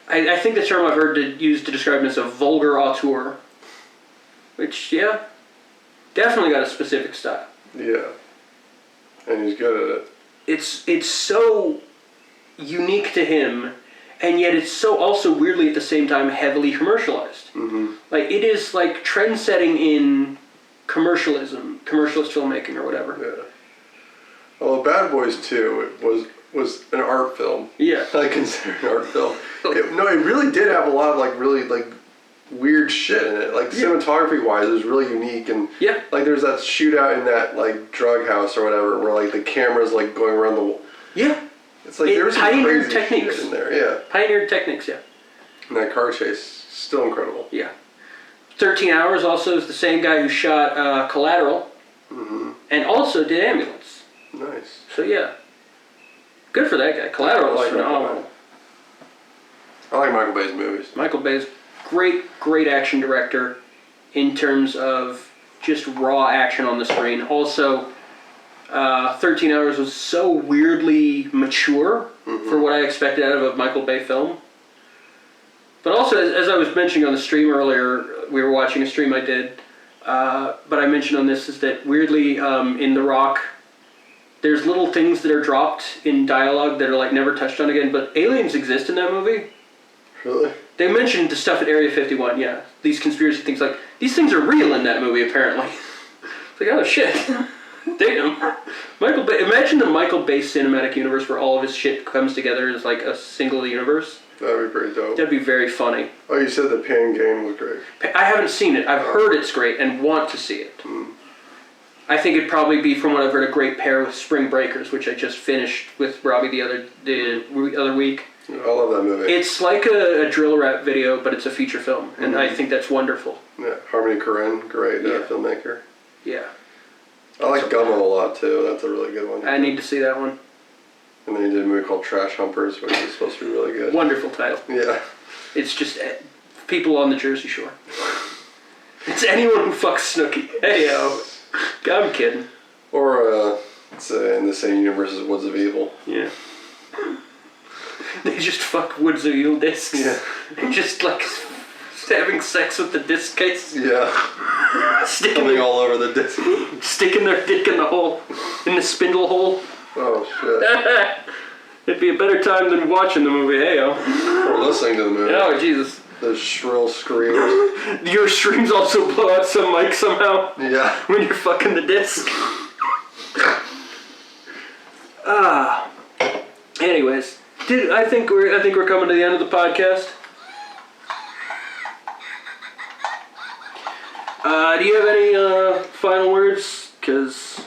Bay, I think the term I've heard used to describe him as a vulgar auteur. Which, yeah, definitely got a specific style. good. Yeah. And he's good at it. It's so unique to him, and yet it's so also weirdly at the same time heavily commercialized. Mm-hmm. Like, it is like trend-setting in commercialist filmmaking or whatever. Yeah. Well, Bad Boys 2 was an art film. Yeah. I consider it an art film. It really did have a lot of like really like weird shit in it. Like cinematography wise, it was really unique, and Yeah. like there's that shootout in that like drug house or whatever where like the camera's like going around the. Yeah. It's like there's some pioneered crazy techniques shit in there. Yeah. Pioneered techniques, yeah. And that car chase, still incredible. Yeah. 13 Hours also is the same guy who shot Collateral, Mm-hmm. and also did Ambulance. Nice. So yeah, good for that guy. Collateral I is like phenomenal. I like Michael Bay's movies. Michael Bay's great action director in terms of just raw action on the screen. Also, 13 Hours was so weirdly mature for what I expected out of a Michael Bay film. But also, as I was mentioning on the stream earlier, we were watching a stream I did, but I mentioned on this is that weirdly in The Rock, there's little things that are dropped in dialogue that are like never touched on again, but aliens exist in that movie. Really? They mentioned the stuff at Area 51, yeah. These conspiracy things, like, these things are real in that movie, apparently. It's like, oh shit. Damn. Michael Bay, imagine the Michael Bay cinematic universe where all of his shit comes together as like a single universe. That'd be pretty dope. That'd be very funny. Oh, you said the Pan game was great. I haven't seen it. I've heard it's great and want to see it. I think it'd probably be, from what I've heard, a great pair with Spring Breakers, which I just finished with Robbie the other week. I love that movie. It's like a drill rap video, but it's a feature film, and I think that's wonderful. Yeah, Harmony Korine, great filmmaker. Yeah. I like Gummo a lot too. That's a really good one. I need to see that one. And then he did a movie called Trash Humpers, which is supposed to be really good. Wonderful title. Yeah. It's just people on the Jersey Shore. It's anyone who fucks Snooki. Hey yo. I'm kidding. Or it's in the same universe as Woods of Evil. Yeah. They just fuck Woods of Evil discs. Yeah. And just like having sex with the disc case. Yeah. Coming all over the disc. Sticking their dick in the hole. In the spindle hole. Oh shit. It'd be a better time than watching the movie, hey yo. Or listening to the movie. Oh Jesus. Those shrill screams. Your streams also blow out some mic somehow. Yeah. When you're fucking the disc. Anyways, dude, I think we're coming to the end of the podcast. Do you have any final words? Cause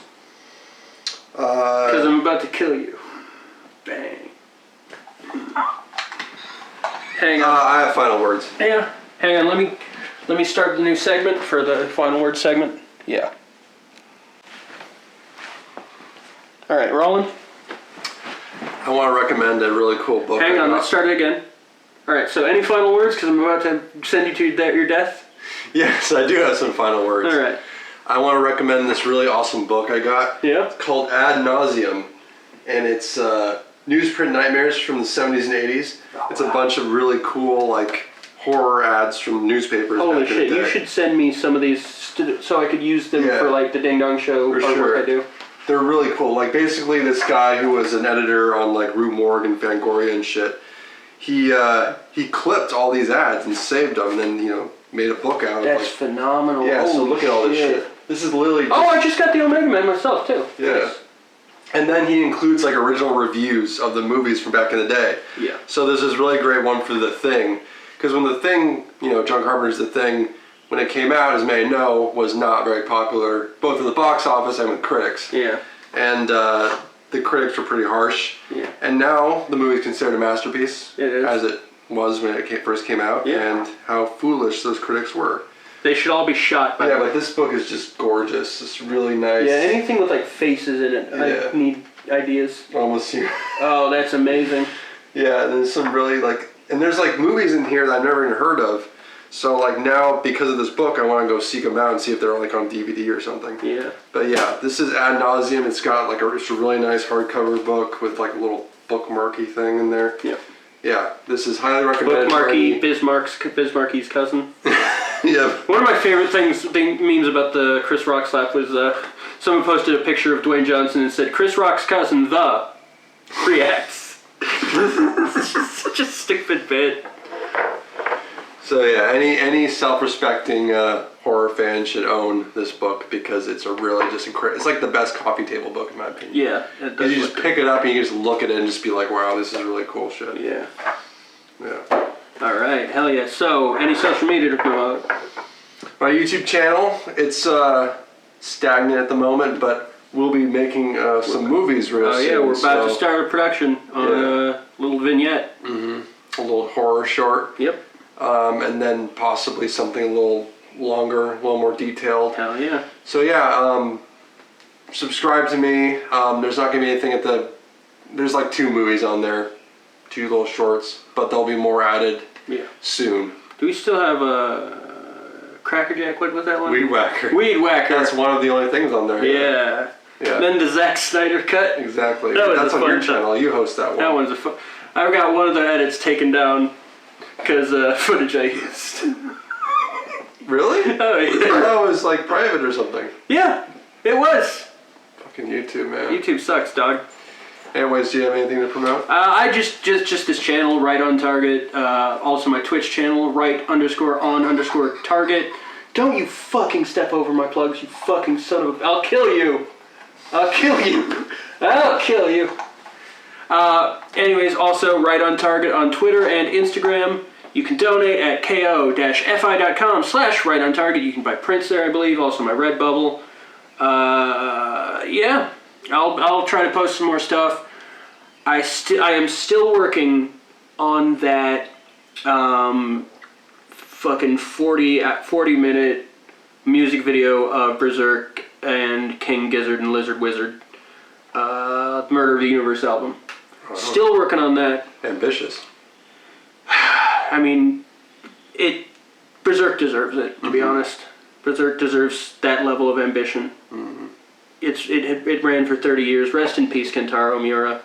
I'm about to kill you. Bang. Hang on. I have final words. Hang on. Let me start the new segment for the final word segment. Yeah. All right, rolling. I want to recommend a really cool book. Hang on, let's start it again. All right. So, any final words? Because I'm about to send you to your death. Yes, I do have some final words. All right. I want to recommend this really awesome book I got. Yeah. It's called Ad Nauseum, and it's newsprint nightmares from the 70s and 80s. It's a bunch of really cool like horror ads from newspapers. Holy back in the shit! You day. should send me some of these so I could use them for like the Ding Dong Show For artwork sure. I do. They're really cool. Like basically, this guy who was an editor on like Rue Morgue and Fangoria and shit, he clipped all these ads and saved them, and then made a book out of That's like. phenomenal. Yeah, so Holy look at all this shit. This is literally. Oh, I just got the Omega Man myself too. Yeah. Nice. And then he includes like original reviews of the movies from back in the day. Yeah. So this is really great one for The Thing, because when The Thing, John Carpenter's The Thing, when it came out, as many know, was not very popular, both in the box office and with critics. Yeah. And the critics were pretty harsh. Yeah. And now the movie is considered a masterpiece, It is. as it was when it first came out, Yeah. and how foolish those critics were. They should all be shot by Yeah, but this book is just gorgeous. It's really nice. Yeah, anything with like faces in it. Yeah. I need ideas. Almost here. Oh, that's amazing. Yeah, and there's some really and there's like movies in here that I've never even heard of. So like now, because of this book, I want to go seek them out and see if they're like on DVD or something. Yeah. But yeah, this is Ad Nauseam. It's got like it's a really nice hardcover book with like a little bookmarky thing in there. Yeah. Yeah, this is highly recommended. Bookmarky, Bismarck's cousin. Yeah. One of my favorite memes about the Chris Rock slap was someone posted a picture of Dwayne Johnson and said, "Chris Rock's cousin, the reacts." It's just such a stupid bit. So yeah, any self-respecting horror fan should own this book because it's a really just incredible. It's like the best coffee table book in my opinion. Yeah, it does. You just pick it up and you just look at it and just be like, wow, this is really cool shit. Yeah. Yeah. All right, hell yeah. So, any social media to promote? My YouTube channel, it's stagnant at the moment, but we'll be making some movies real soon. Oh yeah, we're about to start a production on a little vignette. A little horror short. Yep. And then possibly something a little longer, a little more detailed. Hell yeah. So yeah, subscribe to me. There's not gonna be anything there's like 2 movies on there, 2 little shorts, but there'll be more added soon. Do we still have a Cracker Jack? What was that one? Weed Whacker. Weed Whacker. That's one of the only things on there. Yeah. Yeah. Then the Zack Snyder cut. Exactly. That was That's a on fun your time. channel. You host that one. That one's a fun. I've got one of the edits taken down because footage I used. Really? Oh I yeah. thought it was like private or something. Yeah, it was. Fucking YouTube, man. YouTube sucks, dog. Anyways, do you have anything to promote? I just this channel, right on target. Also my Twitch channel, right_on_target. Don't you fucking step over my plugs, you fucking son of a... I'll kill you. I'll kill you. I'll kill you. Anyways, also right on target on Twitter and Instagram. You can donate at ko-fi.com/rightontarget. You can buy prints there, I believe. Also my Redbubble. Yeah. I'll try to post some more stuff. I am still working on that fucking 40-minute music video of Berserk and King Gizzard and Lizard Wizard, Murder of the Universe album. Still working on that. Ambitious. I mean, Berserk deserves it, to be honest. Berserk deserves that level of ambition. It ran for 30 years. Rest in peace, Kentaro Miura.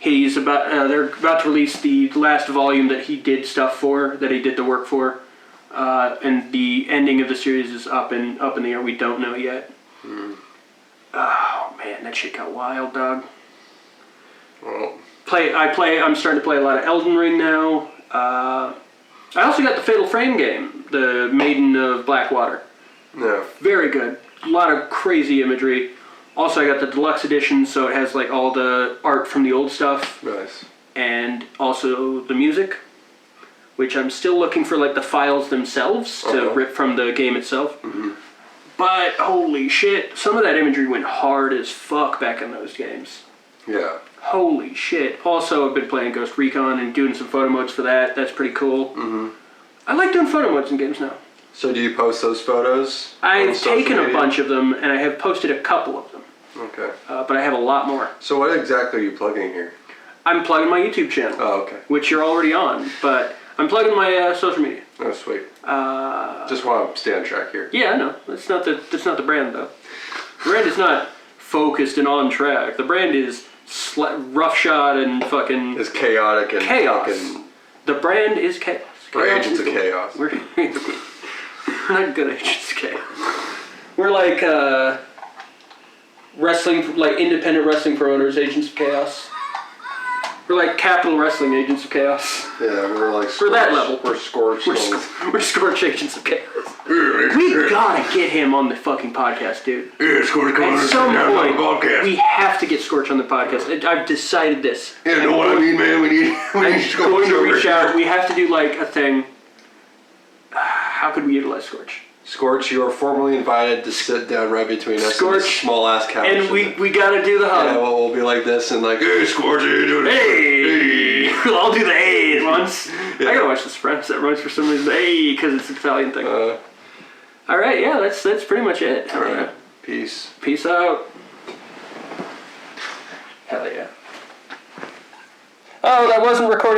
They're about to release the last volume that he did stuff for, that he did the work for, and the ending of the series is up in the air. We don't know yet. Oh man, that shit got wild, dog. Well, I'm starting to play a lot of Elden Ring now. I also got the Fatal Frame game, the Maiden of Blackwater. no. Very good. A lot of crazy imagery. Also, I got the deluxe edition, so it has like all the art from the old stuff, Nice. and also the music, which I'm still looking for like the files themselves to rip from the game itself. But holy shit, some of that imagery went hard as fuck back in those games. Yeah. Holy shit. Also, I've been playing Ghost Recon and doing some photo modes for that. That's pretty cool. I like doing photo modes in games now. So do you post those photos? on I've social taken a media? bunch of them, and I have posted a couple of them. Okay. But I have a lot more. So what exactly are you plugging here? I'm plugging my YouTube channel, Oh, okay. which you're already on, but I'm plugging my social media. Oh, sweet. Just want to stay on track here. Yeah, no, that's not the brand though. The brand is not focused and on track. The brand is roughshod and fucking It's chaotic and chaos. fucking... The brand is chaos. We're Chaos agents is of the- chaos. We're not good agents of chaos. We're like wrestling, like independent wrestling promoters, agents of chaos. We're like Capital Wrestling Agents of Chaos. Yeah, we're like For that level. We're scorched. We're Scorch Agents of Chaos. We gotta get him on the fucking podcast, dude. Yeah, Scorch. At some point, we have to get Scorch on the podcast. I've decided this. Yeah, know what I mean, man? We need I'm Scorch going to over reach here. out. We have to do like a thing. How could we utilize Scorch? Scorch, you are formally invited to sit down right between us. Scorch, small ass couch. And we gotta do the hug. Yeah, we'll be like this and like, hey, Scorch, how you doing? Hey! I'll do the hey at once. I gotta watch The Sopranos that once for some reason. Hey, because it's an Italian thing. All right, yeah, that's pretty much it. All right, peace. Peace out. Hell yeah. Oh, that wasn't recording.